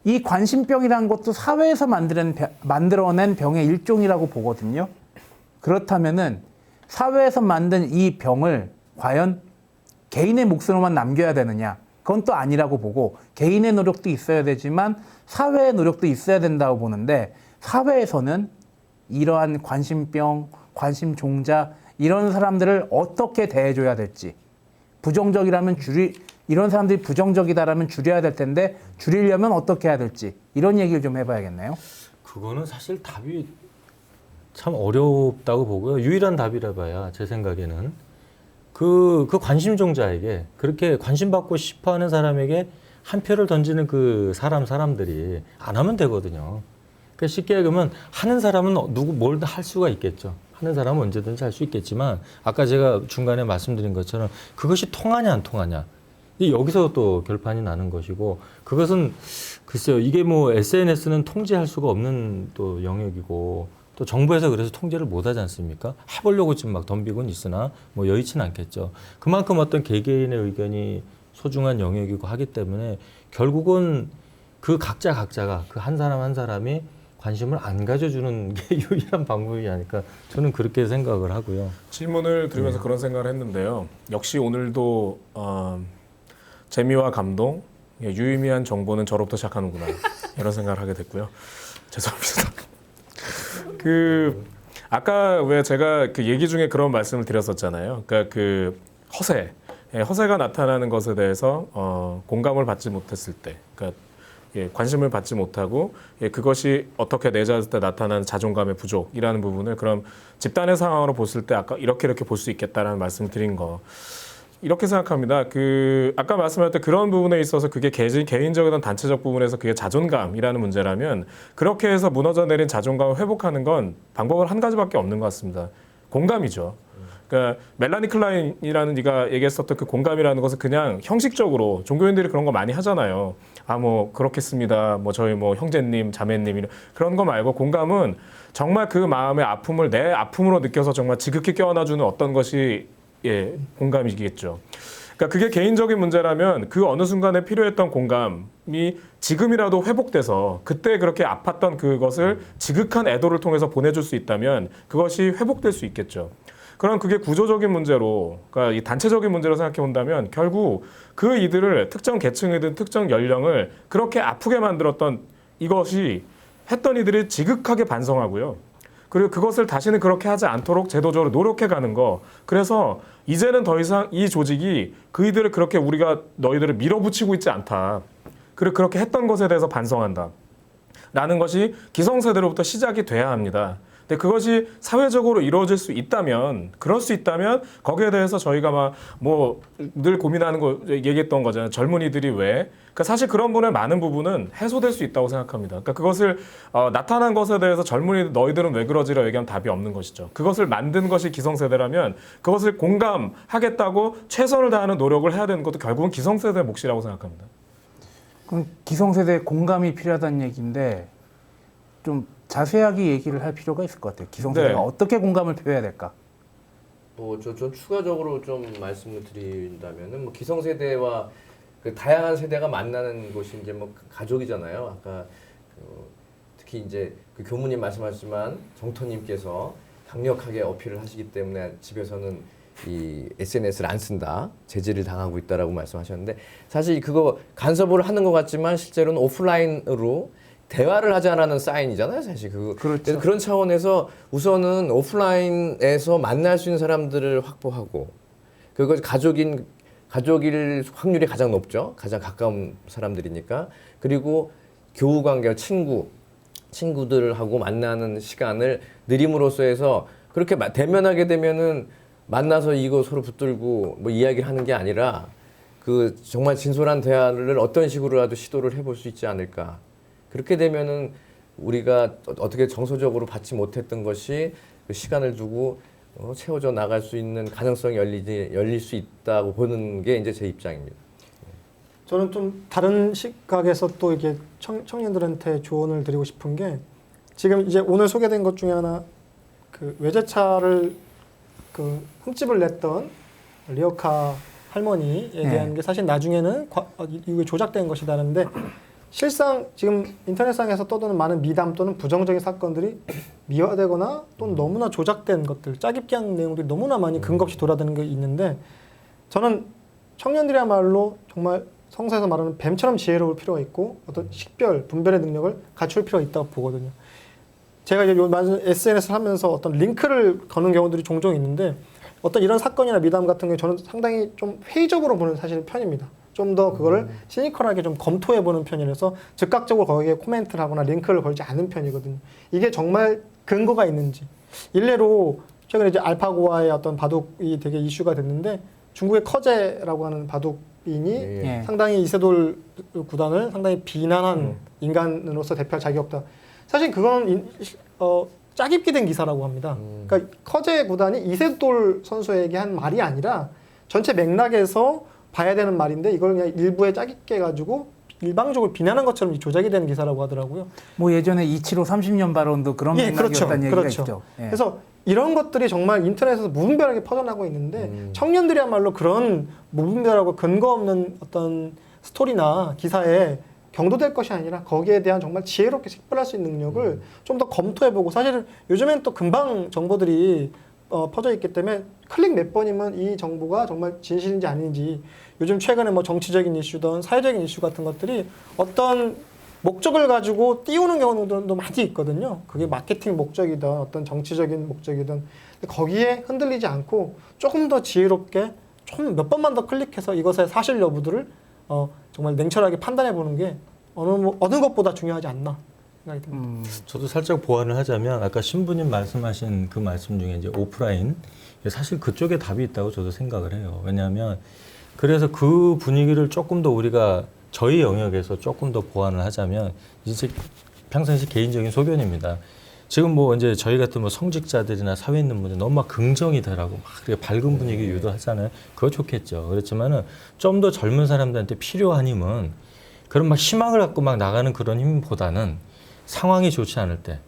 이 관심병이라는 것도 사회에서 만들어낸 병의 일종이라고 보거든요. 그렇다면은 사회에서 만든 이 병을 과연 개인의 몫으로만 남겨야 되느냐? 그건 또 아니라고 보고 개인의 노력도 있어야 되지만 사회의 노력도 있어야 된다고 보는데 사회에서는 이러한 관심병, 관심종자 이런 사람들을 어떻게 대해줘야 될지 부정적이라면 이런 사람들이 부정적이다라면 줄여야 될 텐데 줄이려면 어떻게 해야 될지 이런 얘기를 좀 해봐야겠네요. 그거는 사실 답이 참 어렵다고 보고요. 유일한 답이라 봐야 제 생각에는 그 관심종자에게 그렇게 관심받고 싶어하는 사람에게 한 표를 던지는 그 사람들이 안 하면 되거든요. 그러니까 쉽게 얘기하면 하는 사람은 뭘 할 수가 있겠죠. 하는 사람은 언제든지 할 수 있겠지만 아까 제가 중간에 말씀드린 것처럼 그것이 통하냐 안 통하냐 여기서 또 결판이 나는 것이고 그것은 글쎄요 이게 뭐 SNS는 통제할 수가 없는 또 영역이고 또 정부에서 그래서 통제를 못 하지 않습니까? 해보려고 지금 막 덤비고는 있으나 뭐 여의치는 않겠죠. 그만큼 어떤 개개인의 의견이 소중한 영역이고 하기 때문에 결국은 그 각자가 그 한 사람 한 사람이 관심을 안 가져주는 게 유일한 방법이 아닐까 저는 그렇게 생각을 하고요. 질문을 들으면서 그런 생각을 했는데요. 역시 오늘도 재미와 감동, 유의미한 정보는 저로부터 시작하는구나 이런 생각을 하게 됐고요. 죄송합니다. 아까 왜 제가 그 얘기 중에 그런 말씀을 드렸었잖아요. 그러니까 그 허세가 나타나는 것에 대해서 공감을 받지 못했을 때, 그러니까 관심을 받지 못하고 그것이 어떻게 내재했을 때 나타나는 자존감의 부족이라는 부분을 그럼 집단의 상황으로 봤을 때 아까 이렇게 볼 수 있겠다라는 말씀을 드린 거. 이렇게 생각합니다. 아까 말씀하셨던 그런 부분에 있어서 그게 개인적이든 단체적 부분에서 그게 자존감이라는 문제라면 그렇게 해서 무너져 내린 자존감을 회복하는 건 방법은 한 가지밖에 없는 것 같습니다. 공감이죠. 그러니까 멜라니 클라인이라는 네가 얘기했었던 그 공감이라는 것은 그냥 형식적으로 종교인들이 그런 거 많이 하잖아요. 뭐 그렇겠습니다. 뭐 저희 뭐 형제님, 자매님 그런 거 말고 공감은 정말 그 마음의 아픔을 내 아픔으로 느껴서 정말 지극히 껴안아주는 어떤 것이 공감이겠죠. 그러니까 그게 개인적인 문제라면 그 어느 순간에 필요했던 공감이 지금이라도 회복돼서 그때 그렇게 아팠던 그것을 지극한 애도를 통해서 보내줄 수 있다면 그것이 회복될 수 있겠죠. 그럼 그게 구조적인 문제로, 그러니까 이 단체적인 문제로 생각해 본다면 결국 그 이들을 특정 계층이든 특정 연령을 그렇게 아프게 만들었던 이것이 했던 이들이 지극하게 반성하고요. 그리고 그것을 다시는 그렇게 하지 않도록 제도적으로 노력해 가는 거. 그래서 이제는 더 이상 이 조직이 그이들을 그렇게 우리가 너희들을 밀어붙이고 있지 않다. 그리고 그렇게 했던 것에 대해서 반성한다. 라는 것이 기성세대로부터 시작이 돼야 합니다. 근데 그것이 사회적으로 이루어질 수 있다면, 그럴 수 있다면 거기에 대해서 저희가 막 뭐 늘 고민하는 거 얘기했던 거잖아요. 젊은이들이 왜? 그러니까 사실 그런 분의 많은 부분은 해소될 수 있다고 생각합니다. 그러니까 그것을 나타난 것에 대해서 젊은이 너희들은 왜 그러지라고 얘기하면 답이 없는 것이죠. 그것을 만든 것이 기성세대라면 그것을 공감하겠다고 최선을 다하는 노력을 해야 되는 것도 결국은 기성세대의 몫이라고 생각합니다. 그럼 기성세대 공감이 필요하다는 얘기인데 좀 자세하게 얘기를 할 필요가 있을 것 같아요. 기성세대가 네. 어떻게 공감을 표해야 될까? 좀 추가적으로 좀 말씀을 드린다면은 뭐 기성세대와 그 다양한 세대가 만나는 곳이 이제 뭐 가족이잖아요. 아까 특히 이제 그 교무님 말씀하셨지만 정터님께서 강력하게 어필을 하시기 때문에 집에서는 이 SNS를 안 쓴다, 제지를 당하고 있다라고 말씀하셨는데 사실 그거 간섭을 하는 것 같지만 실제로는 오프라인으로 대화를 하자라는 사인이잖아요, 사실 그거. 그렇죠. 그래서 그런 차원에서 우선은 오프라인에서 만날 수 있는 사람들을 확보하고 그거 가족일 확률이 가장 높죠, 가장 가까운 사람들이니까. 그리고 교우 관계, 친구들하고 만나는 시간을 늘림으로써 해서 그렇게 대면하게 되면은 만나서 이거 서로 붙들고 뭐 이야기를 하는 게 아니라 그 정말 진솔한 대화를 어떤 식으로라도 시도를 해볼 수 있지 않을까. 그렇게 되면은 우리가 어떻게 정서적으로 받지 못했던 것이 그 시간을 두고 채워져 나갈 수 있는 가능성이 열릴 수 있다고 보는 게 이제 제 입장입니다. 저는 좀 다른 시각에서 또 이게 청년들한테 조언을 드리고 싶은 게 지금 이제 오늘 소개된 것 중에 하나 그 외제차를 그 흠집을 냈던 리어카 할머니에 대한 게 사실 나중에는 이게 조작된 것이다는데 실상 지금 인터넷상에서 떠도는 많은 미담 또는 부정적인 사건들이 미화되거나 또는 너무나 조작된 것들, 짜깁기 한 내용들이 너무나 많이 근거 없이 돌아다니는 게 있는데 저는 청년들이야말로 정말 성서에서 말하는 뱀처럼 지혜로울 필요가 있고 어떤 식별, 분별의 능력을 갖출 필요가 있다고 보거든요. 제가 이제 SNS를 하면서 어떤 링크를 거는 경우들이 종종 있는데 어떤 이런 사건이나 미담 같은 게 저는 상당히 좀 회의적으로 보는 사실 편입니다. 좀 더 그거를 시니컬하게 좀 검토해보는 편이라서 즉각적으로 거기에 코멘트를 하거나 링크를 걸지 않은 편이거든요. 이게 정말 근거가 있는지. 일례로 최근에 이제 알파고와의 어떤 바둑이 되게 이슈가 됐는데 중국의 커제라고 하는 바둑인이 예. 상당히 이세돌 구단을 상당히 비난한 인간으로서 대표할 자격이 없다. 사실 그건 짜깁기 된 기사라고 합니다. 그러니까 커제 구단이 이세돌 선수에게 한 말이 아니라 전체 맥락에서 봐야 되는 말인데 이걸 그냥 일부에 짜깁게 해가지고 일방적으로 비난한 것처럼 조작이 되는 기사라고 하더라고요. 뭐 예전에 275 30년 발언도 그런 맥락이었다는 얘기가 있죠. 예. 그래서 이런 것들이 정말 인터넷에서 무분별하게 퍼져나가고 있는데 청년들이야말로 그런 무분별하고 근거 없는 어떤 스토리나 기사에 경도될 것이 아니라 거기에 대한 정말 지혜롭게 식별할 수 있는 능력을 좀 더 검토해보고 사실은 요즘엔 또 금방 정보들이 퍼져 있기 때문에 클릭 몇 번이면 이 정보가 정말 진실인지 아닌지 요즘 최근에 뭐 정치적인 이슈든 사회적인 이슈 같은 것들이 어떤 목적을 가지고 띄우는 경우도 많이 있거든요. 그게 마케팅 목적이든 어떤 정치적인 목적이든 근데 거기에 흔들리지 않고 조금 더 지혜롭게 좀 몇 번만 더 클릭해서 이것의 사실 여부들을 정말 냉철하게 판단해 보는 게 어느 것보다 중요하지 않나 생각이 듭니다. 저도 살짝 보완을 하자면 아까 신부님 말씀하신 그 말씀 중에 이제 오프라인 사실 그쪽에 답이 있다고 저도 생각을 해요. 왜냐하면 그래서 그 분위기를 조금 더 우리가 저희 영역에서 조금 더 보완을 하자면 이제 평상시 개인적인 소견입니다. 지금 뭐 이제 저희 같은 뭐 성직자들이나 사회 있는 분들 너무 막 긍정이 되라고 막 그렇게 밝은 분위기 유도하잖아요. 그거 좋겠죠. 그렇지만은 좀 더 젊은 사람들한테 필요한 힘은 그런 막 희망을 갖고 막 나가는 그런 힘보다는 상황이 좋지 않을 때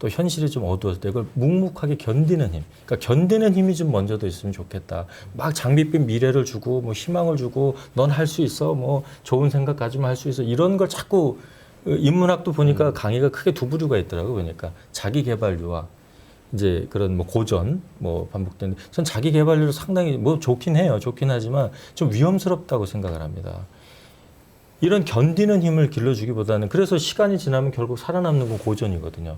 또 현실이 좀 어두웠을 때 그걸 묵묵하게 견디는 힘. 그러니까 견디는 힘이 좀 먼저 더 있으면 좋겠다. 막 장밋빛 미래를 주고 뭐 희망을 주고 넌 할 수 있어. 뭐 좋은 생각 가지면 할 수 있어. 이런 걸 자꾸 인문학도 보니까 강의가 크게 두 부류가 있더라고요. 그러니까 자기 개발류와 이제 그런 뭐 고전 뭐 반복되는 전 자기 개발류로 상당히 뭐 좋긴 해요. 좋긴 하지만 좀 위험스럽다고 생각을 합니다. 이런 견디는 힘을 길러주기보다는 그래서 시간이 지나면 결국 살아남는 건 고전이거든요.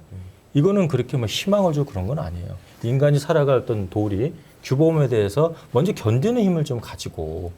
이거는 그렇게 뭐 희망을 주고 그런 건 아니에요. 인간이 살아갈 어떤 도리, 규범에 대해서 먼저 견디는 힘을 좀 가지고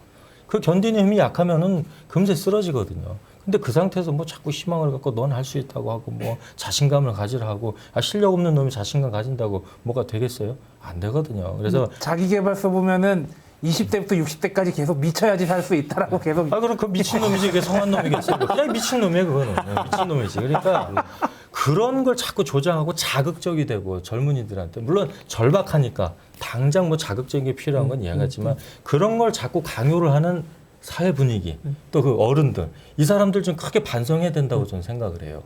그 견디는 힘이 약하면은 금세 쓰러지거든요. 근데 그 상태에서 뭐 자꾸 희망을 갖고 넌 할 수 있다고 하고 뭐 자신감을 가지라 하고 실력 없는 놈이 자신감 가진다고 뭐가 되겠어요? 안 되거든요. 그래서 자기계발서 보면은 20대부터 60대까지 계속 미쳐야지 살 수 있다라고 계속 그럼 그 미친 놈이지 그게 성한 놈이겠어요? 그냥 미친 놈이에요 그거는 미친 놈이지. 그러니까 그런 걸 자꾸 조장하고 자극적이 되고 젊은이들한테 물론 절박하니까 당장 뭐 자극적인 게 필요한 건 이해하지만 그런 걸 자꾸 강요를 하는 사회 분위기 또 그 어른들 이 사람들 좀 크게 반성해야 된다고 저는 생각을 해요.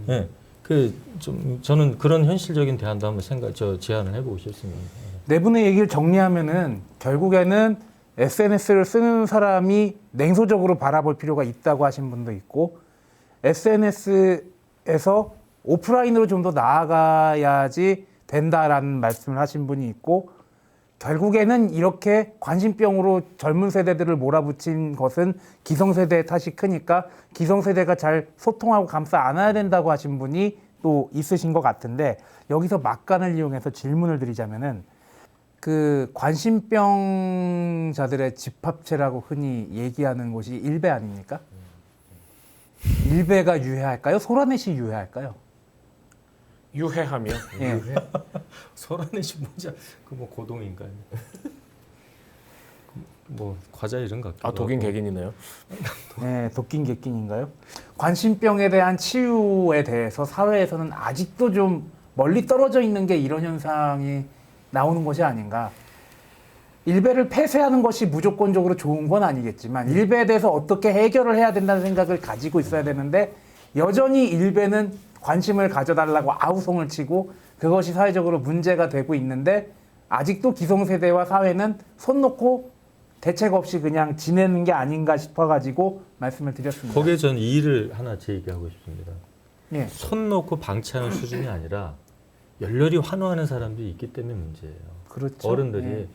예, 그 좀 저는 그런 현실적인 대안도 한번 제안을 해보고 싶습니다. 네 분의 얘기를 정리하면은 결국에는 SNS를 쓰는 사람이 냉소적으로 바라볼 필요가 있다고 하신 분도 있고 SNS에서 오프라인으로 좀 더 나아가야지 된다라는 말씀을 하신 분이 있고 결국에는 이렇게 관심병으로 젊은 세대들을 몰아붙인 것은 기성세대의 탓이 크니까 기성세대가 잘 소통하고 감싸 안아야 된다고 하신 분이 또 있으신 것 같은데 여기서 막간을 이용해서 질문을 드리자면은 그 관심병자들의 집합체라고 흔히 얘기하는 곳이 일베 아닙니까? 일베가 유해할까요? 소라넷이 유해할까요? 유해하며 예. 소라넷이 뭐지? 그뭐 고동인가요? 뭐 과자 이런 것 같기도 독인 하고. 객인이네요. 네, 도끼인 객긴인가요? 관심병에 대한 치유에 대해서 사회에서는 아직도 좀 멀리 떨어져 있는 게 이런 현상이 나오는 것이 아닌가. 일베를 폐쇄하는 것이 무조건적으로 좋은 건 아니겠지만 일베에 대해서 어떻게 해결을 해야 된다는 생각을 가지고 있어야 되는데 여전히 일베는 관심을 가져달라고 아우성을 치고 그것이 사회적으로 문제가 되고 있는데 아직도 기성세대와 사회는 손 놓고 대책 없이 그냥 지내는 게 아닌가 싶어가지고 말씀을 드렸습니다. 거기에 저는 이 일을 하나 제기하고 싶습니다. 예. 손 놓고 방치하는 수준이 아니라 열렬히 환호하는 사람들이 있기 때문에 문제예요. 그렇죠. 어른들이 예.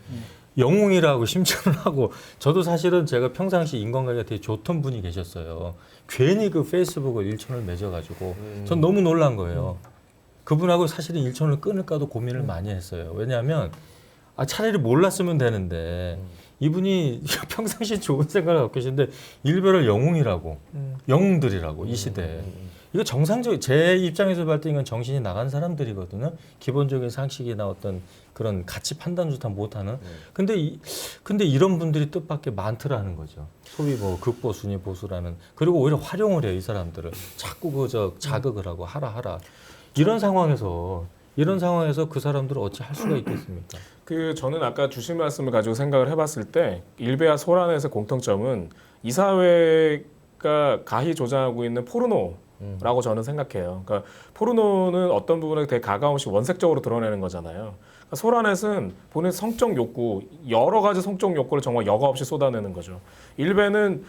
영웅이라고 심증을 하고 저도 사실은 제가 평상시 인간관계가 되게 좋던 분이 계셨어요. 괜히 그 페이스북을 일촌을 맺어가지고 전 너무 놀란 거예요. 그분하고 사실은 일촌을 끊을까도 고민을 많이 했어요. 왜냐하면 차라리 몰랐으면 되는데 이분이 평상시 좋은 생각을 갖고 계시는데 일베를 영웅이라고 영웅들이라고 이 시대에 이거 정상적 제 입장에서 봤을 때 이건 정신이 나간 사람들이거든요. 기본적인 상식이나 어떤 그런 가치 판단조차 못하는. 근데 이런 분들이 뜻밖의 많더라는 거죠. 소위 뭐 극보 순위 보수라는 그리고 오히려 활용을 해요 이 사람들을 자꾸 그저 자극을 하고 하라 이런 상황에서 그 사람들을 어찌 할 수가 있겠습니까? 저는 아까 주신 말씀을 가지고 생각을 해봤을 때 일베와 소란에서 공통점은 이 사회가 가히 조장하고 있는 포르노라고 저는 생각해요. 그러니까 포르노는 어떤 부분에 되게 가감없이 원색적으로 드러내는 거잖아요. 그러니까 소라넷은 본인 성적 욕구, 여러 가지 성적 욕구를 정말 여과 없이 쏟아내는 거죠. 일베는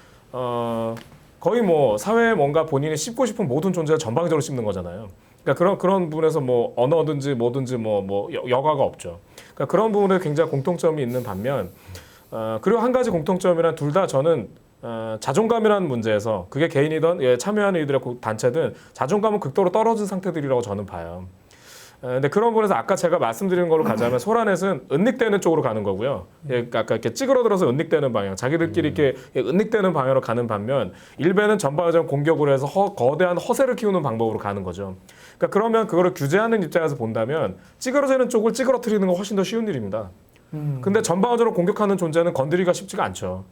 거의 뭐 사회에 뭔가 본인이 씹고 싶은 모든 존재를 전방위적으로 씹는 거잖아요. 그러니까 그런 부분에서 뭐 언어든지 뭐든지 뭐 여과가 없죠. 그러니까 그런 부분에 굉장히 공통점이 있는 반면 그리고 한 가지 공통점이란 둘 다 저는 자존감이라는 문제에서 그게 개인이든 참여하는 이들의 단체든 자존감은 극도로 떨어진 상태들이라고 저는 봐요. 근데 그런 부분에서 아까 제가 말씀드린 걸로 가자면 소라넷은 은닉되는 쪽으로 가는 거고요. 아까 이렇게 찌그러들어서 은닉되는 방향, 자기들끼리 이렇게 은닉되는 방향으로 가는 반면 일베는 전방위적 공격으로 해서 거대한 허세를 키우는 방법으로 가는 거죠. 그러니까 그러면 그거를 규제하는 입장에서 본다면 찌그러지는 쪽을 찌그러뜨리는 건 훨씬 더 쉬운 일입니다. 근데 전방위적으로 공격하는 존재는 건드리기가 쉽지가 않죠.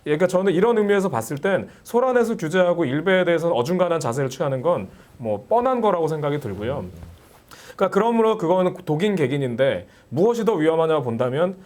그러니까 저는 이런 의미에서 봤을 땐 소라넷을 규제하고 일베에 대해서는 어중간한 자세를 취하는 건 뭐 뻔한 거라고 생각이 들고요. 그러니까 그러므로 그거는 독인 객인인데 무엇이 더 위험하냐고 본다면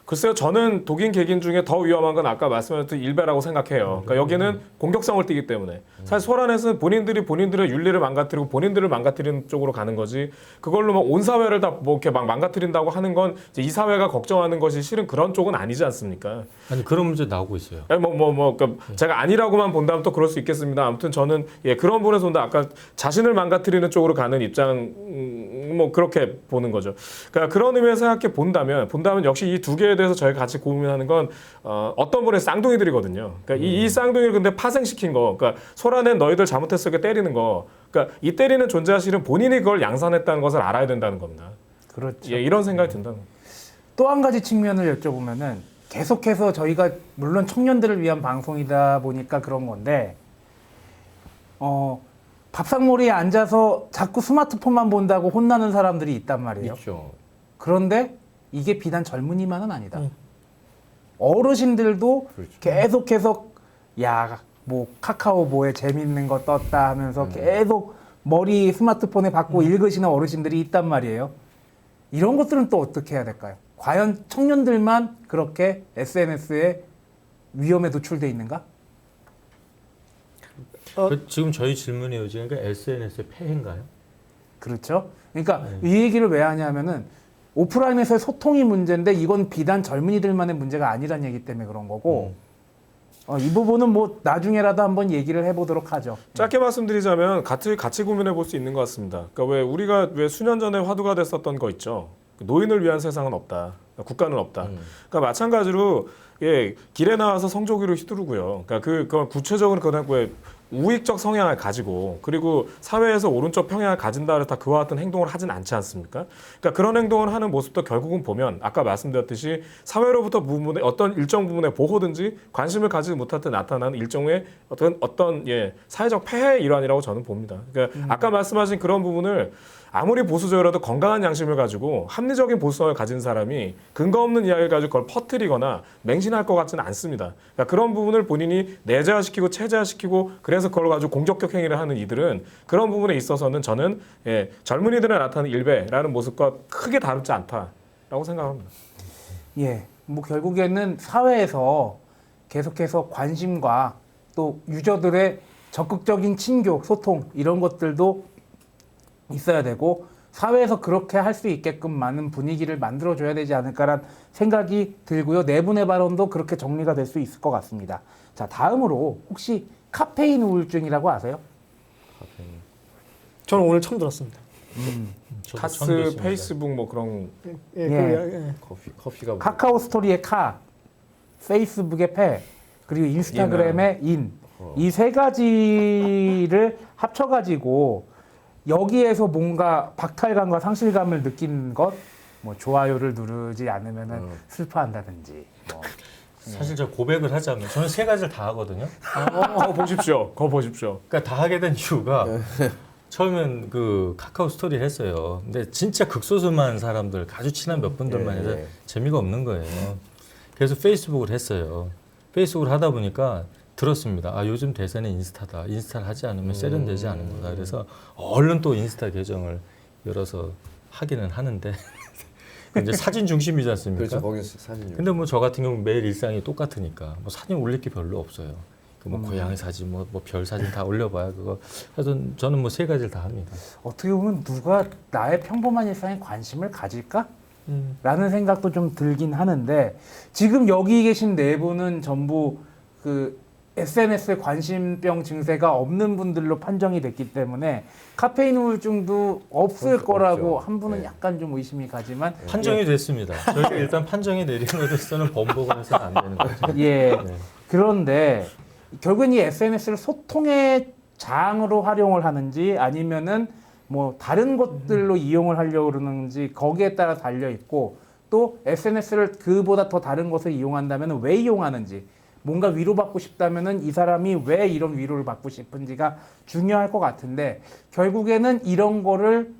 글쎄요, 저는 독인 객인 중에 더 위험한 건 아까 말씀하셨던 일베라고 생각해요. 그러니까 여기는 공격성을 띠기 때문에 사실 소라넷은 본인들이 본인들의 윤리를 망가뜨리고 본인들을 망가뜨리는 쪽으로 가는 거지 그걸로 막 온 사회를 다 뭐 이렇게 막 망가뜨린다고 하는 건 이제 이 사회가 걱정하는 것이 실은 그런 쪽은 아니지 않습니까? 아니 그런 문제 나오고 있어요. 그러니까 제가 아니라고만 본다면 또 그럴 수 있겠습니다. 아무튼 저는 그런 부분에서 본다 아까 자신을 망가뜨리는 쪽으로 가는 입장 뭐 그렇게 보는 거죠. 그러니까 그런 의미에서 생각해 본다면 역시 이 두 개에 대해서 저희가 같이 고민하는 건 어떤 분의 쌍둥이들이거든요. 그러니까 이 쌍둥이를 근데 파생시킨 거, 그러니까 소라넷 너희들 잘못했어 이렇게 때리는 거, 그러니까 이 때리는 존재가 실은 본인이 그걸 양산했다는 것을 알아야 된다는 겁니다. 그렇죠. 이런 생각이 든다는 거예요. 또 한 가지 측면을 여쭤보면은 계속해서 저희가 물론 청년들을 위한 방송이다 보니까 그런 건데 밥상머리에 앉아서 자꾸 스마트폰만 본다고 혼나는 사람들이 있단 말이에요. 있죠. 그런데 이게 비단 젊은이만은 아니다. 어르신들도 그렇죠. 계속해서 야, 뭐 카카오 뭐에 재밌는 거 떴다 하면서 계속 머리 스마트폰에 받고 읽으시는 어르신들이 있단 말이에요. 이런 것들은 또 어떻게 해야 될까요? 과연 청년들만 그렇게 SNS에 위험에 노출돼 있는가? 지금 저희 질문의 요지가 그러니까 SNS의 폐해인가요? 그렇죠. 그러니까 이 얘기를 왜 하냐면은 오프라인에서의 소통이 문제인데 이건 비단 젊은이들만의 문제가 아니란 얘기 때문에 그런 거고 이 부분은 뭐 나중에라도 한번 얘기를 해보도록 하죠. 짧게 말씀드리자면 같이 고민해 볼 수 있는 것 같습니다. 그러니까 왜 우리가 왜 수년 전에 화두가 됐었던 거 있죠. 노인을 위한 세상은 없다. 국가는 없다. 그러니까 마찬가지로 길에 나와서 성조기로 휘두르고요. 그러니까 그건 구체적으로 그냥 왜 우익적 성향을 가지고 그리고 사회에서 오른쪽 평양을 가진다 해서 다 그와 같은 행동을 하진 않지 않습니까? 그러니까 그런 행동을 하는 모습도 결국은 보면 아까 말씀드렸듯이 사회로부터 어떤 일정 부분의 보호든지 관심을 가지지 못할 때 나타나는 일종의 어떤 사회적 폐해의 일환이라고 저는 봅니다. 그러니까 아까 말씀하신 그런 부분을 아무리 보수적이라도 건강한 양심을 가지고 합리적인 보수성을 가진 사람이 근거 없는 이야기를 가지고 그걸 퍼뜨리거나 맹신할 것 같지는 않습니다. 그러니까 그런 부분을 본인이 내재화시키고 체재화시키고 그래서 그걸 가지고 공격적 행위를 하는 이들은 그런 부분에 있어서는 저는 젊은이들에 나타나는 일배라는 모습과 크게 다르지 않다라고 생각합니다. 예, 뭐 결국에는 사회에서 계속해서 관심과 또 유저들의 적극적인 친교, 소통 이런 것들도 있어야 되고 사회에서 그렇게 할 수 있게끔 많은 분위기를 만들어줘야 되지 않을까란 생각이 들고요. 네 분의 발언도 그렇게 정리가 될 수 있을 것 같습니다. 자, 다음으로 혹시 카페인 우울증이라고 아세요? 저는 오늘 처음 들었습니다. 저도 처음 카스, 듣습니다. 페이스북 뭐 그런 예. 커피가 카카오 스토리의 카, 페이스북의 페, 그리고 인스타그램의 인. 이 세 가지를 합쳐가지고 여기에서 뭔가 박탈감과 상실감을 느낀 것, 뭐 좋아요를 누르지 않으면은 슬퍼한다든지. 뭐. 사실 저 고백을 하자면 저는 세 가지를 다 하거든요. 거 보십시오. 그러니까 다 하게 된 이유가 처음엔 그 카카오 스토리를 했어요. 근데 진짜 극소수만 사람들, 아주 친한 몇 분들만 해서 재미가 없는 거예요. 그래서 페이스북을 했어요. 페이스북을 하다 보니까 들었습니다. 아, 요즘 대세는 인스타다. 인스타를 하지 않으면 세련되지 않은 거다. 그래서 얼른 또 인스타 계정을 열어서 하기는 하는데 이제 사진 중심이지 않습니까? 그렇죠. 거기서 사진이. 근데 뭐 저 같은 경우 매일 일상이 똑같으니까 뭐 사진 올릴 게 별로 없어요. 그 뭐 고양이 사진, 뭐 별 사진 다 올려봐야 그거. 그래서 저는 뭐 세 가지를 다 합니다. 어떻게 보면 누가 나의 평범한 일상에 관심을 가질까? 라는 생각도 좀 들긴 하는데 지금 여기 계신 네 분은 전부 그 SNS에 관심병 증세가 없는 분들로 판정이 됐기 때문에 카페인 우울증도 없을 거라고 없죠. 한 분은 네. 약간 좀 의심이 가지만 판정이 됐습니다. 저희가 일단 판정이 내린 것에 대해서는 번복을 해서는 안 되는 거죠. 예. 네. 그런데 결국은 이 SNS를 소통의 장으로 활용을 하는지 아니면은 뭐 다른 것들로 이용을 하려고 그러는지 거기에 따라 달려 있고 또 SNS를 그보다 더 다른 것을 이용한다면 왜 이용하는지 뭔가 위로받고 싶다면은 이 사람이 왜 이런 위로를 받고 싶은지가 중요할 것 같은데 결국에는 이런 거를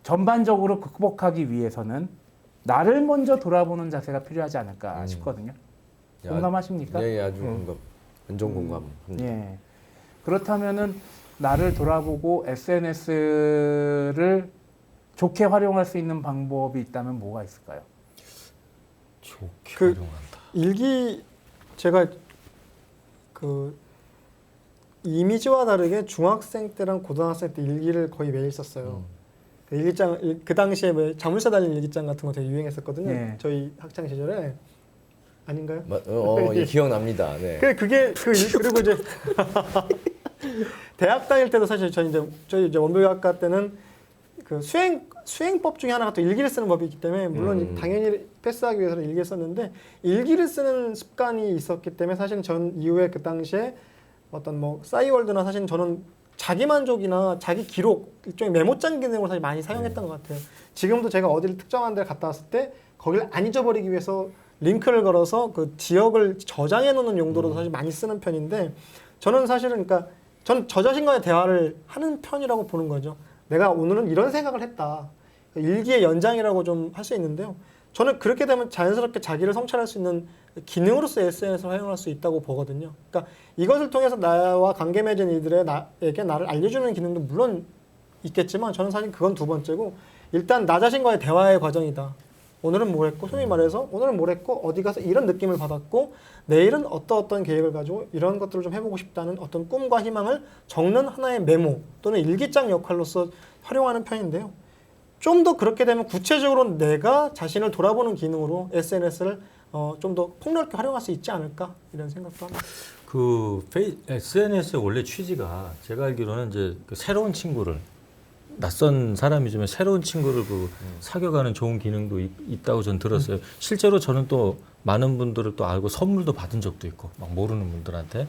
전반적으로 극복하기 위해서는 나를 먼저 돌아보는 자세가 필요하지 않을까 싶거든요. 공감하십니까? 예, 아주 공감. 완전 공감. 예. 그렇다면은 나를 돌아보고 SNS를 좋게 활용할 수 있는 방법이 있다면 뭐가 있을까요? 좋게 그 활용한다. 일기 제가 그 이미지와 다르게 중학생 때랑 고등학생 때 일기를 거의 매일 썼어요. 그 일기장 그 당시에 뭐 자물쇠 달린 일기장 같은 거 되게 유행했었거든요. 네. 저희 학창 시절에 아닌가요? 예, 기억납니다. 네. 그리고 이제 대학 다닐 때도 사실 저희 이제 원불교학과 때는 그 수행법 중에 하나가 또 일기를 쓰는 법이 있기 때문에 물론 당연히 패스하기 위해서는 일기를 썼는데 일기를 쓰는 습관이 있었기 때문에 사실 전 이후에 그 당시에 어떤 뭐 싸이월드나 사실 저는 자기 만족이나 자기 기록 일종의 메모장 기능으로 사실 많이 사용했던 것 같아요. 지금도 제가 어디를 특정한 데를 갔다 왔을 때 거기를 안 잊어버리기 위해서 링크를 걸어서 그 지역을 저장해 놓는 용도로도 사실 많이 쓰는 편인데 저는 사실은 그러니까 저는 저 자신과의 대화를 하는 편이라고 보는 거죠. 내가 오늘은 이런 생각을 했다. 일기의 연장이라고 좀 할 수 있는데요. 저는 그렇게 되면 자연스럽게 자기를 성찰할 수 있는 기능으로서 SNS를 활용할 수 있다고 보거든요. 그러니까 이것을 통해서 나와 관계 맺은 이들에게 나를 알려주는 기능도 물론 있겠지만 저는 사실 그건 두 번째고 일단 나 자신과의 대화의 과정이다. 오늘은 뭘 했고 소위 말해서 오늘은 뭘 했고 어디 가서 이런 느낌을 받았고 내일은 어떤 계획을 가지고 이런 것들을 좀 해보고 싶다는 어떤 꿈과 희망을 적는 하나의 메모 또는 일기장 역할로서 활용하는 편인데요. 좀 더 그렇게 되면 구체적으로 내가 자신을 돌아보는 기능으로 SNS를 좀 더 폭넓게 활용할 수 있지 않을까 이런 생각도 합니다. SNS의 원래 취지가 제가 알기로는 이제 그 새로운 친구를 낯선 사람이지만 새로운 친구를 사귀어가는 좋은 기능도 있다고 전 들었어요. 실제로 저는 또 많은 분들을 또 알고 선물도 받은 적도 있고 막 모르는 분들한테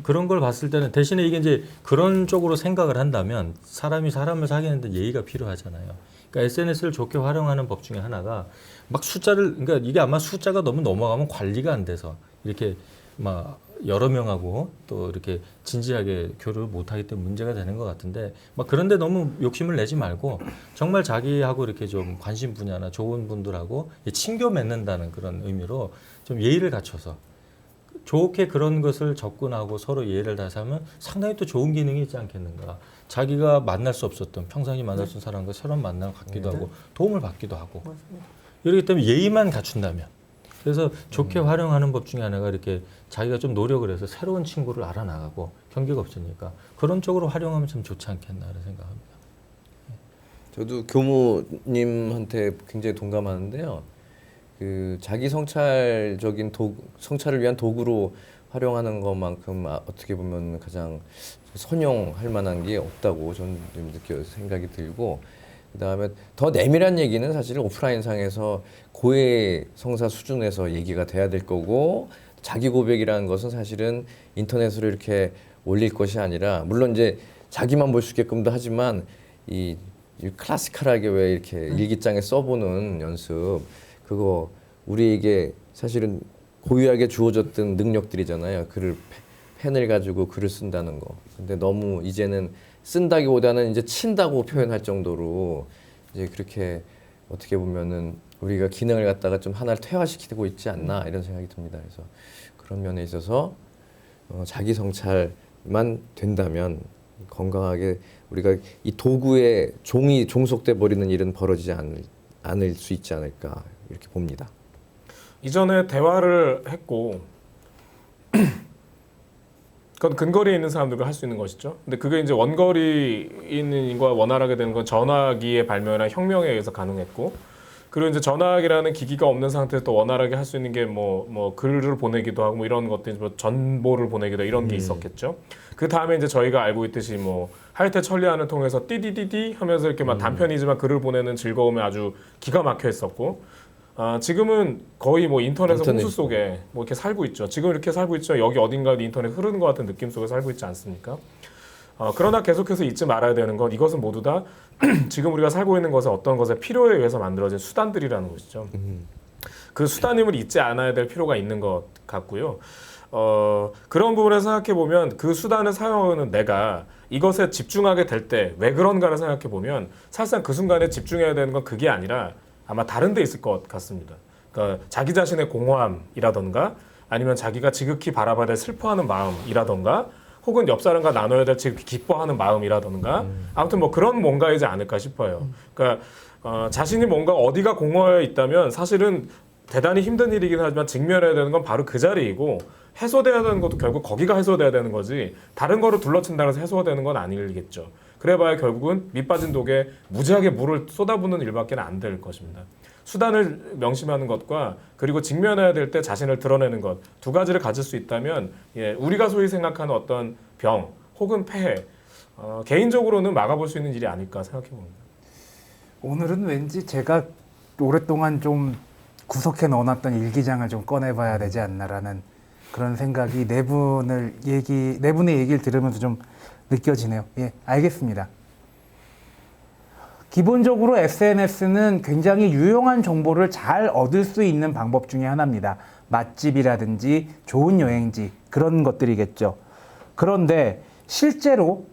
그런 걸 봤을 때는 대신에 이게 이제 그런 쪽으로 생각을 한다면 사람이 사람을 사귀는데 예의가 필요하잖아요. 그러니까 SNS를 좋게 활용하는 법 중에 하나가 막 그러니까 이게 아마 숫자가 너무 넘어가면 관리가 안 돼서 이렇게 막 여러 명하고 또 이렇게 진지하게 교류를 못하기 때문에 문제가 되는 것 같은데 막 그런데 너무 욕심을 내지 말고 정말 자기하고 이렇게 좀 관심 분야나 좋은 분들하고 친교 맺는다는 그런 의미로 좀 예의를 갖춰서 좋게 그런 것을 접근하고 서로 예의를 다해서 하면 상당히 또 좋은 기능이 있지 않겠는가. 자기가 만날 수 없었던 평상시 만날 수 없는 사람과 새로운 만남을 갖기도 하고 도움을 받기도 하고 맞습니다. 이렇기 때문에 예의만 갖춘다면 그래서 좋게 활용하는 법 중에 하나가 이렇게 자기가 좀 노력을 해서 새로운 친구를 알아나가고 경계가 없으니까 그런 쪽으로 활용하면 좀 좋지 않겠나라는 생각합니다. 저도 교무님한테 굉장히 동감하는데요. 그 자기 성찰을 위한 도구로 활용하는 것만큼 어떻게 보면 가장 선용할 만한 게 없다고 저는 좀 생각이 들고 그다음에 더 내밀한 얘기는 사실 오프라인 상에서 고해 성사 수준에서 얘기가 돼야 될 거고 자기 고백이라는 것은 사실은 인터넷으로 이렇게 올릴 것이 아니라 물론 이제 자기만 볼 수 있게끔도 하지만 이 클래시컬하게 왜 이렇게 일기장에 써보는 연습 그거 우리에게 사실은 고유하게 주어졌던 능력들이잖아요. 펜을 가지고 글을 쓴다는 거. 근데 너무 이제는 쓴다기보다는 이제 친다고 표현할 정도로 이제 그렇게 어떻게 보면은 우리가 기능을 갖다가 좀 하나를 퇴화시키고 있지 않나 이런 생각이 듭니다. 그래서 그런 면에 있어서 자기 성찰만 된다면 건강하게 우리가 이 도구에 종이 종속돼 버리는 일은 벌어지지 않을 수 있지 않을까 이렇게 봅니다. 이전에 대화를 했고 그건 근거리에 있는 사람들과 할 수 있는 것이죠. 근데 그게 이제 원거리인과 원활하게 되는 건 전화기의 발명이나 혁명에 의해서 가능했고 그리고 이제 전화기라는 기기가 없는 상태에서 또 원활하게 할 수 있는 게 뭐 글을 보내기도 하고 뭐 이런 것들이 뭐 정보를 보내기도 이런 게 있었겠죠. 그 다음에 이제 저희가 알고 있듯이 뭐 하이테 천리안을 통해서 띠디디디 하면서 이렇게 막 단편이지만 글을 보내는 즐거움에 아주 기가 막혀 있었고 지금은 거의 뭐 인터넷 홍수 속에 뭐 이렇게 살고 있죠. 지금 이렇게 살고 있죠. 여기 어딘가 인터넷 흐르는 것 같은 느낌 속에 살고 있지 않습니까? 그러나 계속해서 잊지 말아야 되는 건 이것은 모두 다 지금 우리가 살고 있는 것은 어떤 것의 필요에 의해서 만들어진 수단들이라는 것이죠. 그 수단임을 잊지 않아야 될 필요가 있는 것 같고요. 그런 부분을 생각해 보면 그 수단을 사용하는 내가 이것에 집중하게 될 때 왜 그런가를 생각해 보면 사실상 그 순간에 집중해야 되는 건 그게 아니라 아마 다른 데 있을 것 같습니다. 그러니까 자기 자신의 공허함이라던가 아니면 자기가 지극히 바라봐야 될 슬퍼하는 마음이라던가 혹은 옆 사람과 나눠야 될 지극히 기뻐하는 마음이라던가 아무튼 뭐 그런 뭔가이지 않을까 싶어요. 그러니까 자신이 뭔가 어디가 공허해 있다면 사실은 대단히 힘든 일이긴 하지만 직면해야 되는 건 바로 그 자리이고 해소돼야 되는 것도 결국 거기가 해소돼야 되는 거지 다른 거로 둘러친다고 해서 해소가 되는 건 아니겠죠. 그래봐야 결국은 밑 빠진 독에 무지하게 물을 쏟아붓는 일밖에 안 될 것입니다. 수단을 명심하는 것과 그리고 직면해야 될 때 자신을 드러내는 것 두 가지를 가질 수 있다면 우리가 소위 생각하는 어떤 병 혹은 폐해 개인적으로는 막아볼 수 있는 일이 아닐까 생각해 봅니다. 오늘은 왠지 제가 오랫동안 좀 구석에 넣어놨던 일기장을 좀 꺼내봐야 되지 않나라는 그런 생각이 네 분의 얘기를 들으면서 좀 느껴지네요. 예, 알겠습니다. 기본적으로 SNS는 굉장히 유용한 정보를 잘 얻을 수 있는 방법 중에 하나입니다. 맛집이라든지 좋은 여행지 그런 것들이겠죠. 그런데 실제로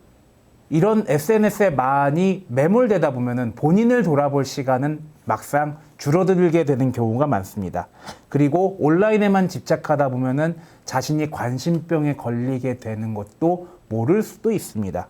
이런 SNS에 많이 매몰되다 보면은 본인을 돌아볼 시간은 막상 줄어들게 되는 경우가 많습니다. 그리고 온라인에만 집착하다 보면은 자신이 관심병에 걸리게 되는 것도 모를 수도 있습니다.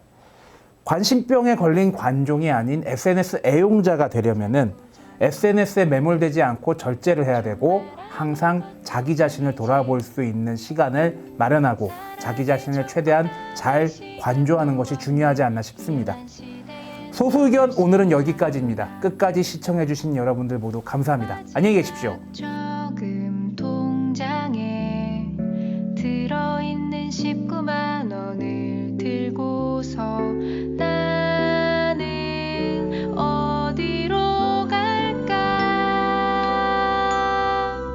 관심병에 걸린 관종이 아닌 SNS 애용자가 되려면은 SNS에 매몰되지 않고 절제를 해야 되고 항상 자기 자신을 돌아볼 수 있는 시간을 마련하고 자기 자신을 최대한 잘 관조하는 것이 중요하지 않나 싶습니다. 소수의견 오늘은 여기까지입니다. 끝까지 시청해주신 여러분들 모두 감사합니다. 안녕히 계십시오. 조금 통장에 들어있는 19만 원을 들고서